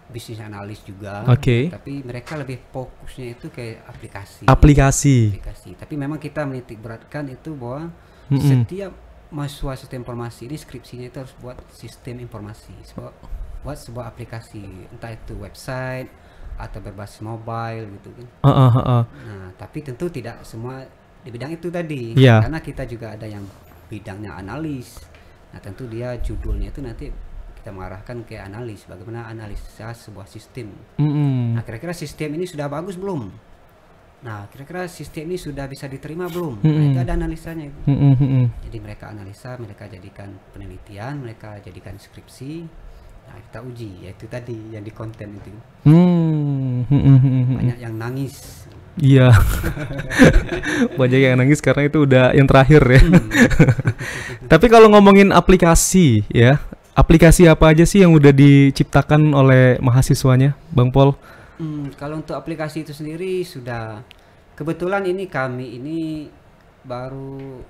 bisnis analis juga. Tapi mereka lebih fokusnya itu ke aplikasi. Tapi memang kita menitik beratkan itu bahwa setiap mahasiswa sistem informasi ini skripsinya itu harus buat sistem informasi, buat sebuah aplikasi, entah itu website atau berbasis mobile gitu kan. Nah, tapi tentu tidak semua di bidang itu tadi, karena kita juga ada yang bidangnya analis. Nah, tentu dia judulnya itu nanti kita mengarahkan ke analis, bagaimana analisa sebuah sistem. Nah, kira-kira sistem ini sudah bagus belum? Nah, kira-kira sistem ini sudah bisa diterima belum? Nah, itu ada analisanya itu. Jadi mereka analisa, mereka jadikan penelitian, mereka jadikan skripsi. Nah, kita uji, yaitu tadi yang di konten itu. Banyak yang nangis. Iya. Banyak yang nangis karena itu udah yang terakhir ya. Tapi kalau ngomongin aplikasi ya, aplikasi apa aja sih yang udah diciptakan oleh mahasiswanya, Bang Pol? Kalau untuk aplikasi itu sendiri sudah, kebetulan ini kami ini baru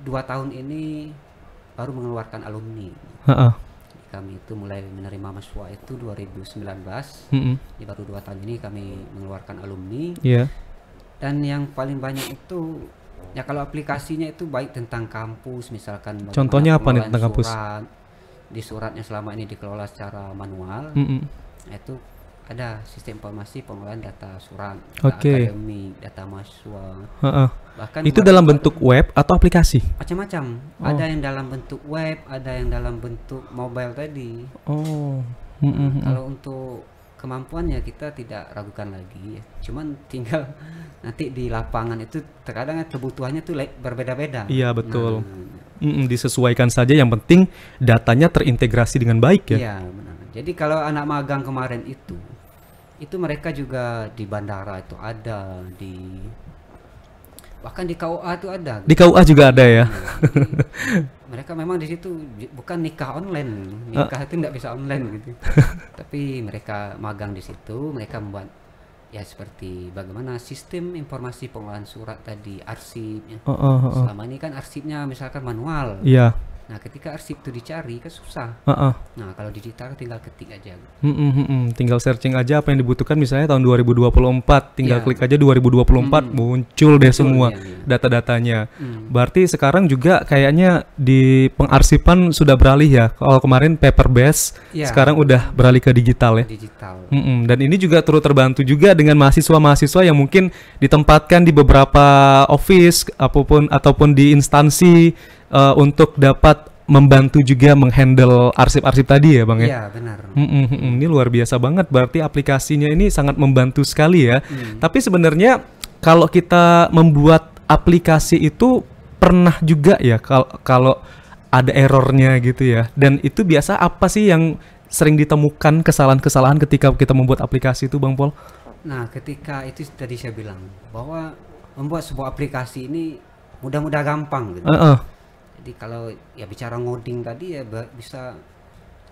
2 tahun ini baru mengeluarkan alumni. Kami itu mulai menerima mahasiswa itu 2019. Di baru 2 tahun ini kami mengeluarkan alumni. Dan yang paling banyak itu ya kalau aplikasinya itu baik tentang kampus, misalkan contohnya apa nih tentang kampus? Di suratnya selama ini dikelola secara manual. Itu ada sistem informasi pengolahan data surat, data akademik, data mahasiswa. Bahkan itu dalam bentuk web atau aplikasi? Macam-macam. Ada yang dalam bentuk web, ada yang dalam bentuk mobile tadi. Kalau untuk kemampuannya kita tidak ragukan lagi ya. Cuman tinggal nanti di lapangan itu terkadang kebutuhannya tuh berbeda-beda. Iya, betul. Disesuaikan saja, yang penting datanya terintegrasi dengan baik ya. Iya, benar. Jadi kalau anak magang kemarin itu mereka juga di bandara itu ada, bahkan di KUA itu ada. Di KUA juga ada ya. Mereka memang di situ bukan nikah online, nikah itu tidak bisa online gitu. Tapi mereka magang di situ, mereka membuat ya seperti bagaimana sistem informasi pengolahan surat tadi, arsipnya. Selama ini kan arsipnya misalkan manual. Nah, ketika arsip itu dicari kan susah. Nah, kalau digital tinggal ketik aja. Tinggal searching aja apa yang dibutuhkan, misalnya tahun 2024, tinggal klik aja 2024 muncul deh semua data-datanya. Berarti sekarang juga kayaknya di pengarsipan sudah beralih ya. Kalau kemarin paper based, sekarang udah beralih ke digital ya. Dan ini juga turut terbantu juga dengan mahasiswa-mahasiswa yang mungkin ditempatkan di beberapa office ataupun di instansi untuk dapat membantu juga menghandle arsip-arsip tadi ya Bang ya? Iya, benar. Ini luar biasa banget, berarti aplikasinya ini sangat membantu sekali ya. Tapi sebenarnya kalau kita membuat aplikasi itu pernah juga ya kalau ada errornya gitu ya. Dan itu biasa apa sih yang sering ditemukan kesalahan-kesalahan ketika kita membuat aplikasi itu Bang Pol? Nah, ketika itu tadi saya bilang bahwa membuat sebuah aplikasi ini mudah-mudah gampang gitu. Jadi kalau ya bicara ngoding tadi ya bisa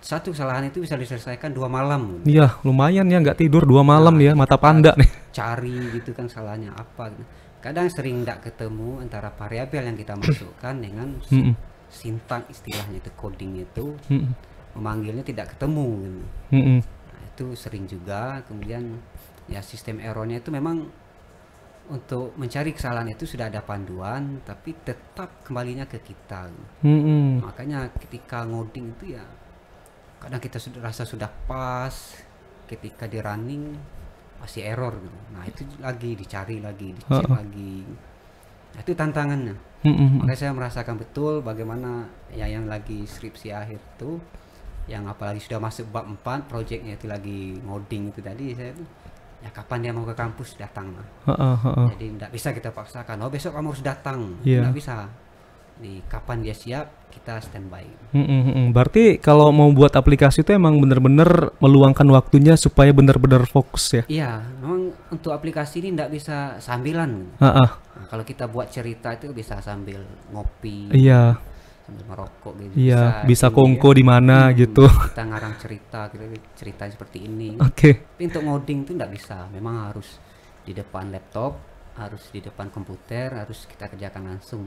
satu kesalahan itu bisa diselesaikan 2 malam. Iya, lumayan ya, nggak tidur 2 malam ya, mata panda nih. Cari gitu kan salahnya apa gitu. kadang sering tidak ketemu antara variabel yang kita masukkan dengan sintak istilahnya itu coding itu memanggilnya tidak ketemu gitu. Nah, itu sering juga. Kemudian ya sistem errornya itu memang untuk mencari kesalahan itu sudah ada panduan, tapi tetap kembalinya ke kita. Makanya ketika ngoding itu ya kadang kita sudah rasa sudah pas, ketika di running masih error gitu. Nah itu lagi dicari lagi, dicek lagi. Nah, itu tantangannya. Makanya saya merasakan betul bagaimana ya yang lagi skripsi akhir itu, yang apalagi sudah masuk bab 4 proyeknya itu lagi ngoding itu tadi, saya tuh ya kapan dia mau ke kampus datang lah. Jadi tidak bisa kita paksakan, oh besok kamu harus datang, tidak bisa. Di kapan dia siap kita standby. Berarti kalau mau buat aplikasi itu emang benar-benar meluangkan waktunya supaya benar-benar fokus ya? Iya, memang untuk aplikasi ini tidak bisa sambilan. Nah, kalau kita buat cerita itu bisa sambil ngopi, sambil merokok gitu. Bisa kongko di mana gitu. Kita ngarang cerita seperti ini. Tapi untuk ngoding itu tidak bisa, memang harus di depan laptop, harus di depan komputer, harus kita kerjakan langsung.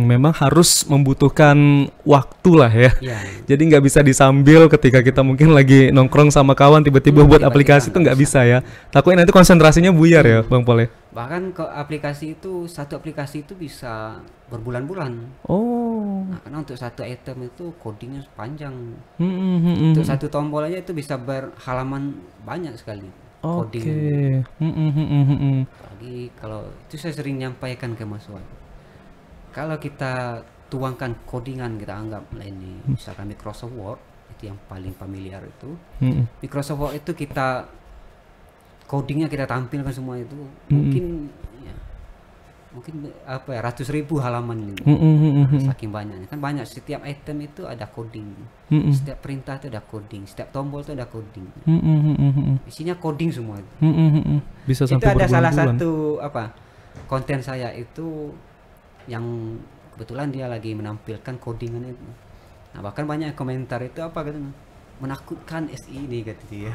Memang harus membutuhkan waktu lah ya. Jadi nggak bisa disambil ketika kita mungkin lagi nongkrong sama kawan tiba-tiba buat aplikasi itu nggak bisa ya. Takutnya nanti konsentrasinya buyar ya Bang Pol ya. Bahkan ke aplikasi itu, satu aplikasi itu bisa berbulan-bulan. Nah, karena untuk satu item itu codingnya panjang. Untuk satu tombol aja itu bisa berhalaman banyak sekali. Lagi kalau itu saya sering nyampaikan ke Mas Wan, kalau kita tuangkan codingan, kita anggap ini misalkan Microsoft Word itu yang paling familiar itu. Microsoft Word itu kita codingnya kita tampilkan semua itu mungkin apa ya, ratus ribu halaman gitu. Saking banyaknya kan, banyak, setiap item itu ada coding, setiap perintah itu ada coding, setiap tombol itu ada coding, isinya coding semua itu. Bisa itu sampai ada salah berbulan-bulan. satu konten saya itu yang kebetulan dia lagi menampilkan codingan itu. Nah bahkan banyak komentar itu apa gitu, menakutkan SI ini gitu dia.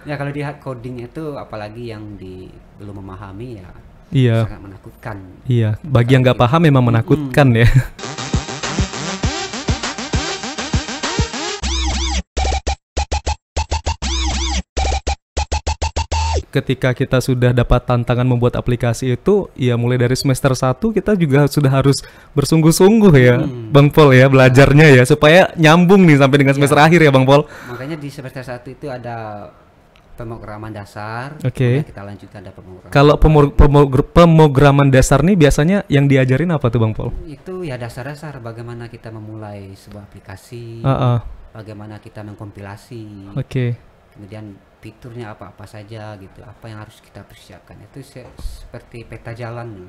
Ya kalau lihat coding itu apalagi yang belum memahami ya sangat menakutkan. Bagi yang nggak paham memang menakutkan ya. Ketika kita sudah dapat tantangan membuat aplikasi itu, ya mulai dari semester 1 kita juga sudah harus bersungguh-sungguh ya Bang Pol ya, belajarnya ya, supaya nyambung nih sampai dengan semester akhir ya Bang Pol. Makanya di semester 1 itu ada pemrograman dasar. Kita lanjutkan ada pemrograman. Kalau pemrograman dasar nih biasanya yang diajarin apa tuh Bang Pol? Itu ya dasar-dasar bagaimana kita memulai sebuah aplikasi, bagaimana kita mengkompilasi, kemudian fiturnya apa-apa saja gitu, apa yang harus kita persiapkan, itu seperti peta jalan.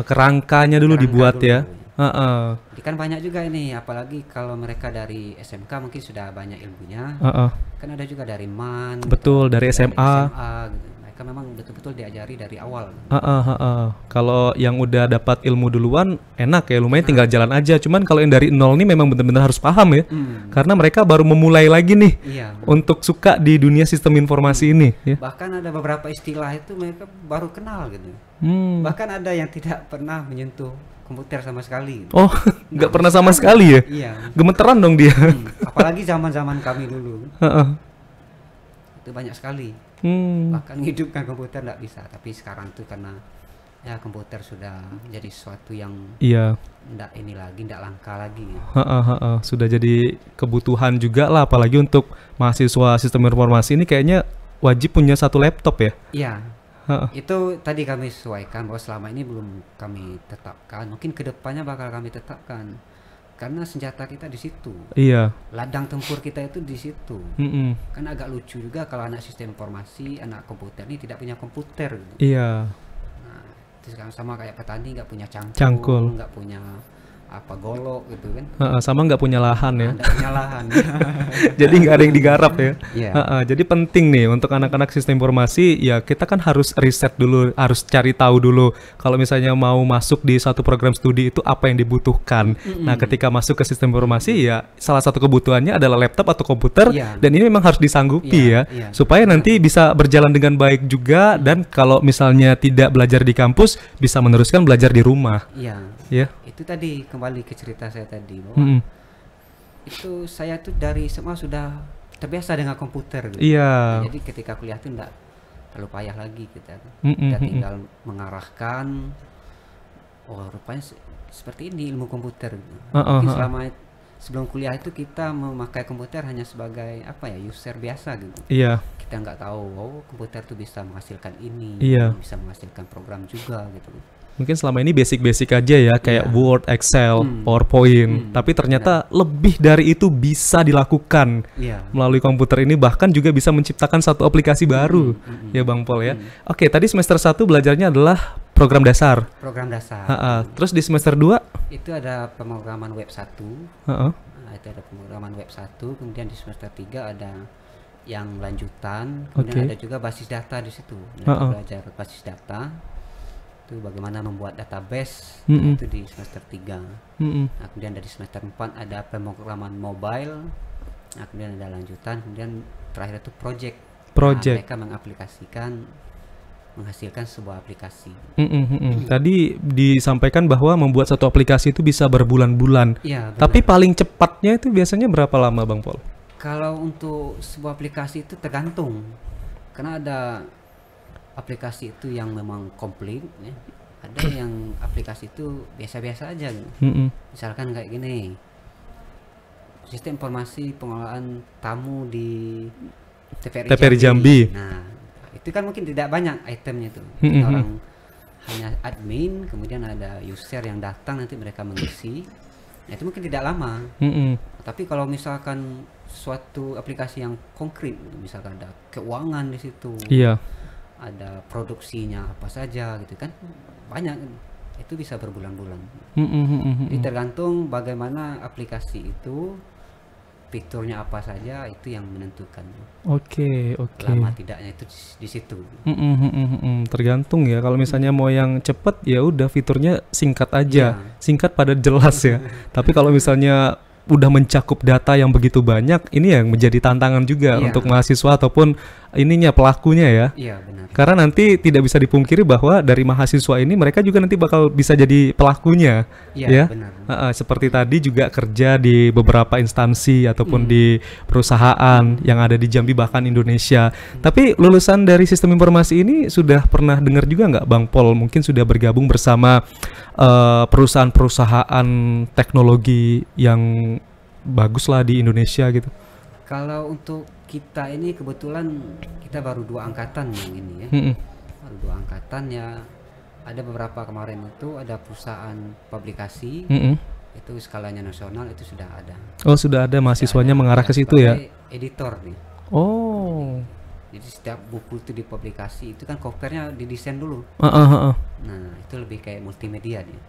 Kerangkanya dulu dibuat dulu. Ya. Jadi kan banyak juga ini, apalagi kalau mereka dari SMK mungkin sudah banyak ilmunya. Kan ada juga dari MAN. Betul, gitu, dari SMA gitu. Mereka memang betul-betul diajari dari awal. Kalau yang udah dapat ilmu duluan enak ya, lumayan tinggal jalan aja. Cuman kalau yang dari nol nih memang benar-benar harus paham ya. Karena mereka baru memulai lagi nih untuk suka di dunia sistem informasi ini ya. Bahkan ada beberapa istilah itu mereka baru kenal gitu. Bahkan ada yang tidak pernah menyentuh komputer sama sekali. Nggak pernah sama sekali ya? Gemeteran dong dia. Apalagi zaman-zaman kami dulu. Itu banyak sekali. Bahkan hidupkan komputer nggak bisa. Tapi sekarang tuh karena ya komputer sudah jadi sesuatu yang nggak langka lagi. Sudah jadi kebutuhan juga lah, apalagi untuk mahasiswa sistem informasi ini kayaknya wajib punya satu laptop ya. Itu tadi kami sesuaikan bahwa selama ini belum kami tetapkan, mungkin kedepannya bakal kami tetapkan karena senjata kita di situ. Ladang tempur kita itu di situ. Kan agak lucu juga kalau anak sistem informasi, anak komputer ini tidak punya komputer gitu. Nah itu sama kayak petani nggak punya cangkul, nggak punya apa golok gitu kan. Sama nggak punya lahan ya. Nggak punya lahan. Jadi nggak ada yang digarap ya. Iya. Jadi penting nih untuk anak-anak sistem informasi ya, kita kan harus riset dulu, harus cari tahu dulu kalau misalnya mau masuk di satu program studi itu apa yang dibutuhkan. Nah, ketika masuk ke sistem informasi ya salah satu kebutuhannya adalah laptop atau komputer, dan ini memang harus disanggupi ya, supaya nanti bisa berjalan dengan baik juga, dan kalau misalnya tidak belajar di kampus bisa meneruskan belajar di rumah. Iya. Ya. Itu tadi kembali ke cerita saya tadi bahwa itu saya tuh dari SMA sudah terbiasa dengan komputer gitu. Iya. Jadi ketika kuliah tuh enggak terlalu payah lagi kita tinggal mengarahkan, oh rupanya seperti ini ilmu komputer gitu. Mungkin selama sebelum kuliah itu kita memakai komputer hanya sebagai apa ya, user biasa gitu. Iya. Kita nggak tahu, oh komputer tuh bisa menghasilkan ini, bisa menghasilkan program juga gitu. Mungkin selama ini basic-basic aja ya, kayak Word, Excel, PowerPoint. Tapi ternyata lebih dari itu bisa dilakukan melalui komputer ini, bahkan juga bisa menciptakan satu aplikasi baru. Ya Bang Pol ya. Oke, tadi semester 1 belajarnya adalah program dasar. Program dasar. Terus di semester 2? Itu ada pemrograman web 1. Nah, itu ada pemrograman web 1. Kemudian di semester 3 ada yang lanjutan. Kemudian ada juga basis data di situ. Belajar basis data. Itu bagaimana membuat database, itu di semester 3. Nah, kemudian dari semester 4 ada pemrograman mobile. Nah, kemudian ada lanjutan, kemudian terakhir itu project. Nah, mereka menghasilkan sebuah aplikasi. Tadi disampaikan bahwa membuat satu aplikasi itu bisa berbulan-bulan. Tapi paling cepatnya itu biasanya berapa lama Bang Pol? Kalau untuk sebuah aplikasi itu tergantung, karena ada aplikasi itu yang memang komplit ya. Ada yang aplikasi itu biasa-biasa aja gitu. Misalkan kayak gini, sistem informasi pengelolaan tamu di TVRI Jambi. Nah, itu kan mungkin tidak banyak itemnya tuh. Orang hanya admin, kemudian ada user yang datang, nanti mereka mengisi. Nah, itu mungkin tidak lama. Tapi kalau misalkan suatu aplikasi yang konkret, misalkan ada keuangan di situ. Ada produksinya apa saja gitu kan, banyak, itu bisa berbulan-bulan. Jadi tergantung bagaimana aplikasi itu, fiturnya apa saja, itu yang menentukan. Lama tidaknya itu di situ. Tergantung ya, kalau misalnya mau yang cepat ya udah fiturnya singkat aja, singkat pada jelas ya. Tapi kalau misalnya udah mencakup data yang begitu banyak, ini yang menjadi tantangan juga untuk mahasiswa ataupun ininya pelakunya ya. Iya benar. Karena nanti tidak bisa dipungkiri bahwa dari mahasiswa ini mereka juga nanti bakal bisa jadi pelakunya. Iya benar. Seperti tadi juga kerja di beberapa instansi ataupun di perusahaan yang ada di Jambi bahkan Indonesia. Tapi lulusan dari sistem informasi ini sudah pernah dengar juga nggak Bang Pol, mungkin sudah bergabung bersama perusahaan-perusahaan teknologi yang bagus lah di Indonesia gitu? Kalau untuk kita ini kebetulan kita baru 2 angkatan yang ini ya. Baru 2 angkatan ya. Ada beberapa kemarin itu ada perusahaan publikasi, itu skalanya nasional, itu sudah ada. Oh sudah ada, mahasiswanya mengarah ke situ ya? Editor nih. Oh. Jadi setiap buku itu dipublikasi itu kan covernya didesain dulu. Nah itu lebih kayak multimedia nih.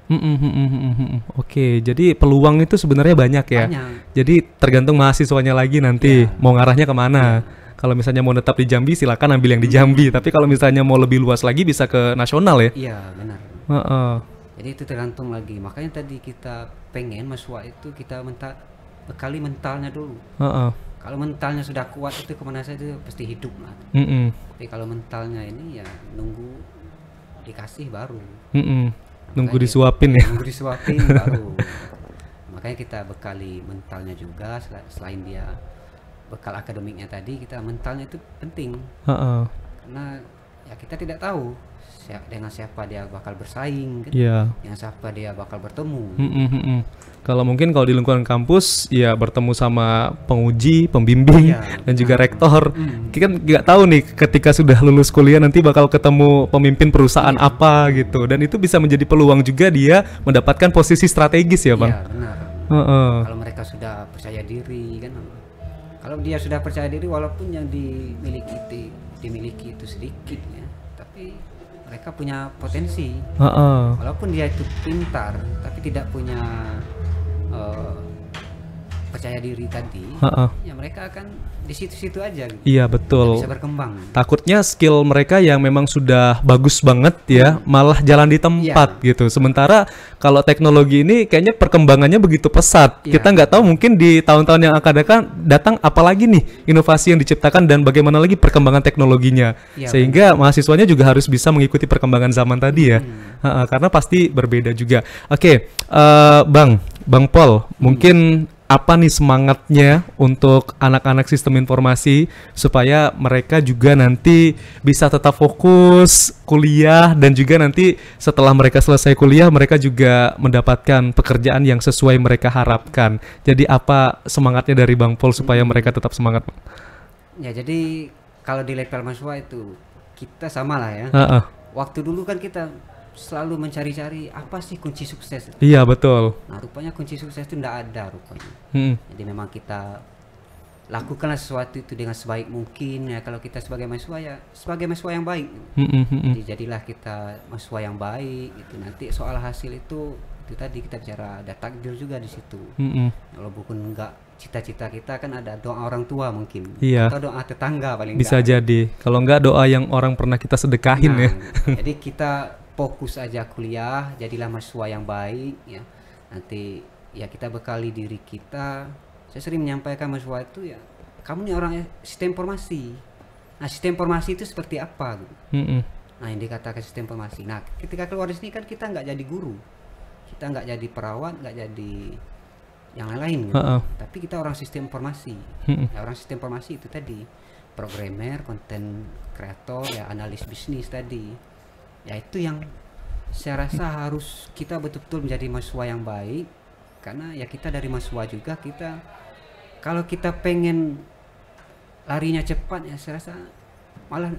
Oke, jadi peluang itu sebenarnya banyak ya. Jadi tergantung mahasiswanya lagi nanti mau ngarahnya kemana. Kalau misalnya mau tetap di Jambi silakan ambil yang di Jambi. Tapi kalau misalnya mau lebih luas lagi bisa ke nasional ya. Iya benar. Jadi itu tergantung lagi. Makanya tadi kita pengen mahasiswa itu kita bekali mentalnya dulu. Kalau mentalnya sudah kuat itu kemana saja itu pasti hidup lah. Tapi kalau mentalnya ini ya nunggu dikasih baru. Nunggu disuapin ya. Nunggu disuapin baru. Makanya kita bekali mentalnya juga, selain dia bekal akademiknya tadi, kita mentalnya itu penting. Karena ya kita tidak tahu dengan siapa dia bakal bersaing kan? Dengan siapa dia bakal bertemu. Kalau mungkin kalau di lingkungan kampus ya bertemu sama penguji, pembimbing dan juga rektor. Kita kan nggak tahu nih ketika sudah lulus kuliah nanti bakal ketemu pemimpin perusahaan apa gitu, dan itu bisa menjadi peluang juga dia mendapatkan posisi strategis ya Bang. Iya benar. Kalau mereka sudah percaya diri kan, kalau dia sudah percaya diri walaupun yang dimiliki itu sedikit ya, tapi mereka punya potensi. Heeh. Walaupun dia itu pintar, tapi tidak punya percaya diri tadi, Heeh. ya mereka akan di situ-situ aja gitu. Iya Nggak betul. bisa berkembang. Takutnya skill mereka yang memang sudah bagus banget ya, malah jalan di tempat gitu. Sementara kalau teknologi ini kayaknya perkembangannya begitu pesat. Iya. Kita nggak tahu mungkin di tahun-tahun yang akan datang apalagi nih inovasi yang diciptakan dan bagaimana lagi perkembangan teknologinya. Iya, Sehingga mahasiswanya juga harus bisa mengikuti perkembangan zaman tadi ya. Karena pasti berbeda juga. Oke, Bang Paul, mungkin apa nih semangatnya untuk anak-anak sistem informasi supaya mereka juga nanti bisa tetap fokus kuliah dan juga nanti setelah mereka selesai kuliah mereka juga mendapatkan pekerjaan yang sesuai mereka harapkan. Jadi apa semangatnya dari Bang Paul supaya mereka tetap semangat? Ya jadi kalau di level mahasiswa itu kita sama lah ya. Waktu dulu kan kita selalu mencari-cari apa sih kunci sukses. Iya betul. Nah rupanya kunci sukses itu tidak ada rupanya. Hmm. Jadi memang kita lakukanlah sesuatu itu dengan sebaik mungkin ya. Kalau kita sebagai mahasiswa ya sebagai mahasiswa yang baik. Jadi jadilah kita mahasiswa yang baik. Itu nanti soal hasil itu tadi kita bicara ada takdir juga di situ. Kalau bukan enggak cita-cita kita kan ada doa orang tua mungkin. Iya. Atau doa tetangga paling bisa enggak. jadi. Kalau enggak doa yang orang pernah kita sedekahin ya. Jadi kita fokus aja kuliah, jadilah mahasiswa yang baik ya. Nanti ya kita bekali diri kita. Saya sering menyampaikan mahasiswa itu ya, kamu nih orang sistem informasi. Nah, sistem informasi itu seperti apa gitu. Nah, yang dikatakan sistem informasi. Nah, ketika keluar di sini kan kita nggak jadi guru. Kita nggak jadi perawat, nggak jadi yang lain gitu. Tapi kita orang sistem informasi. Ya, orang sistem informasi itu tadi programmer, konten kreator, ya analis bisnis tadi. Ya itu yang saya rasa harus kita betul-betul menjadi mahasiswa yang baik, karena ya kita dari mahasiswa juga kita kalau kita pengen larinya cepat ya saya rasa malah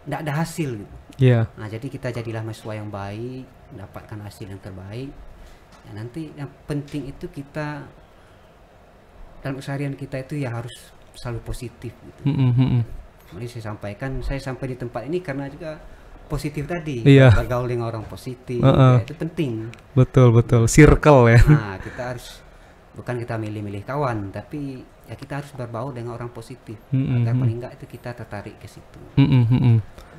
tidak ada hasil gitu. Nah jadi kita jadilah mahasiswa yang baik, mendapatkan hasil yang terbaik. Ya nanti yang penting itu kita dalam keseharian kita itu ya harus selalu positif gitu. Jadi saya sampaikan, saya sampai di tempat ini karena juga positif tadi, bergaul dengan orang positif, ya, itu penting. Betul, circle ya. Nah, kita harus bukan kita milih-milih kawan, tapi ya kita harus berbaur dengan orang positif, agar paling enggak itu kita tertarik ke situ.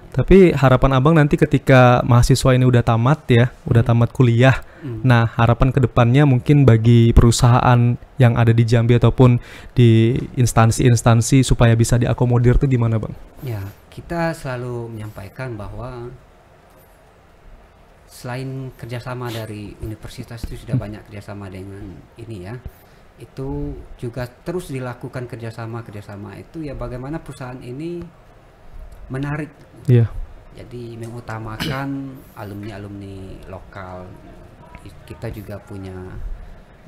Tapi harapan abang nanti ketika mahasiswa ini udah tamat ya, udah tamat kuliah, nah harapan kedepannya mungkin bagi perusahaan yang ada di Jambi ataupun di instansi-instansi supaya bisa diakomodir tuh gimana bang? Ya, kita selalu menyampaikan bahwa selain kerjasama dari universitas itu sudah banyak kerjasama dengan ini ya, itu juga terus dilakukan kerjasama itu ya bagaimana perusahaan ini menarik. Jadi mengutamakan alumni lokal. Kita juga punya,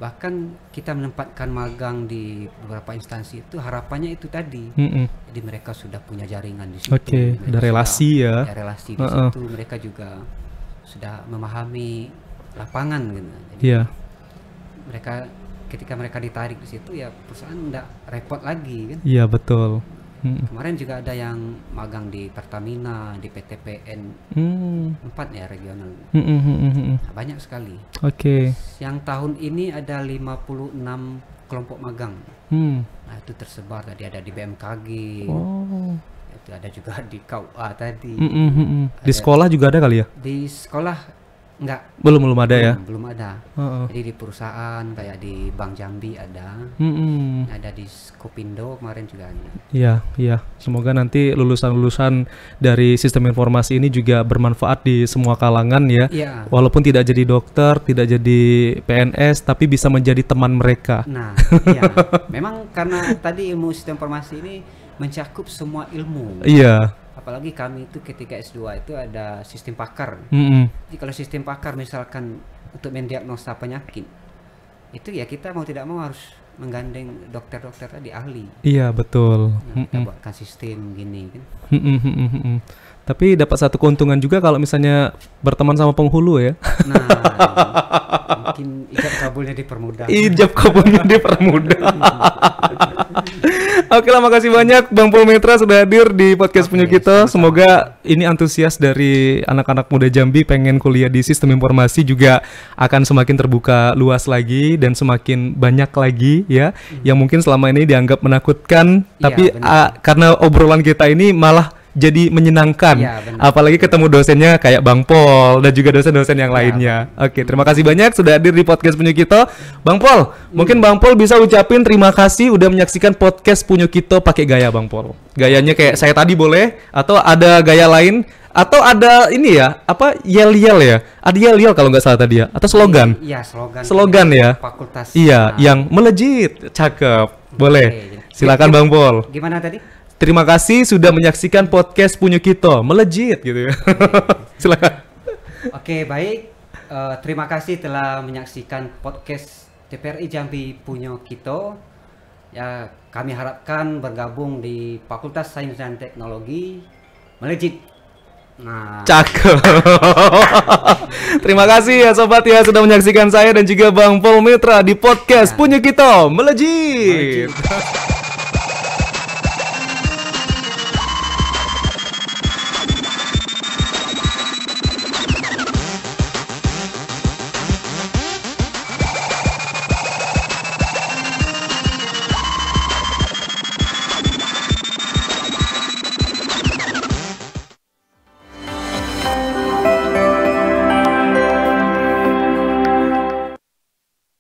bahkan kita menempatkan magang di beberapa instansi itu harapannya itu tadi. Jadi mereka sudah punya jaringan di situ. Ada relasi ya. Ada relasi di situ. Mereka juga sudah memahami lapangan gitu. Jadi mereka ketika mereka ditarik di situ ya perusahaan enggak repot lagi kan. Iya betul. Kemarin juga ada yang magang di Pertamina, di PTPN 4 ya regional. Nah, banyak sekali. Yang tahun ini ada 56 kelompok magang. Nah itu tersebar tadi ada di BMKG. Itu ada juga di KUA tadi. Di sekolah juga ada kali ya? Di sekolah enggak. Belum ada ya? Belum ada. Jadi di perusahaan kayak di Bank Jambi ada. Ada di Skopindo kemarin juga ada. Iya. Semoga nanti lulusan-lulusan dari sistem informasi ini juga bermanfaat di semua kalangan ya. Walaupun tidak jadi dokter, tidak jadi PNS, tapi bisa menjadi teman mereka. Nah, iya. Memang karena tadi ilmu sistem informasi ini mencakup semua ilmu. Apalagi kami itu ketika S2 itu ada sistem pakar. Jadi kalau sistem pakar misalkan untuk mendiagnosa penyakit, itu ya kita mau tidak mau harus menggandeng dokter-dokter tadi ahli. Iya betul. Nah, kita buatkan sistem gini kan. Tapi dapat satu keuntungan juga kalau misalnya berteman sama penghulu ya. Nah, mungkin ijab kabulnya dipermudah. Oke lah, makasih banyak Bang Pol Metra sudah hadir di podcast Punyo Kito. Semoga ini antusias dari anak-anak muda Jambi pengen kuliah di sistem informasi juga akan semakin terbuka luas lagi dan semakin banyak lagi ya, yang mungkin selama ini dianggap menakutkan, tapi karena obrolan kita ini malah jadi menyenangkan, apalagi ketemu dosennya kayak Bang Pol dan juga dosen-dosen yang lainnya. Oke, terima kasih banyak sudah hadir di podcast Punyo Kito, Bang Pol. Mungkin Bang Pol bisa ucapin terima kasih udah menyaksikan podcast Punyo Kito pakai gaya Bang Pol. Gayanya kayak saya tadi boleh, atau ada gaya lain, atau ada ini ya, apa yel-yel ya? Ada yel-yel kalau nggak salah tadi ya, atau slogan? Iya, slogan. Slogan ya. Fakultas. Iya, yang melejit, cakep. Boleh. Silakan Bang Pol. Gimana tadi? Terima kasih sudah menyaksikan podcast Punyo Kito, melejit gitu ya. Silakan. Oke, baik. Terima kasih telah menyaksikan podcast TPRI Jambi Punyo Kito. Ya, kami harapkan bergabung di Fakultas Sains dan Teknologi melejit. Nah, cakep. Terima kasih ya sobat ya sudah menyaksikan saya dan juga Bang Pol Metra di podcast Punyo Kito, melejit.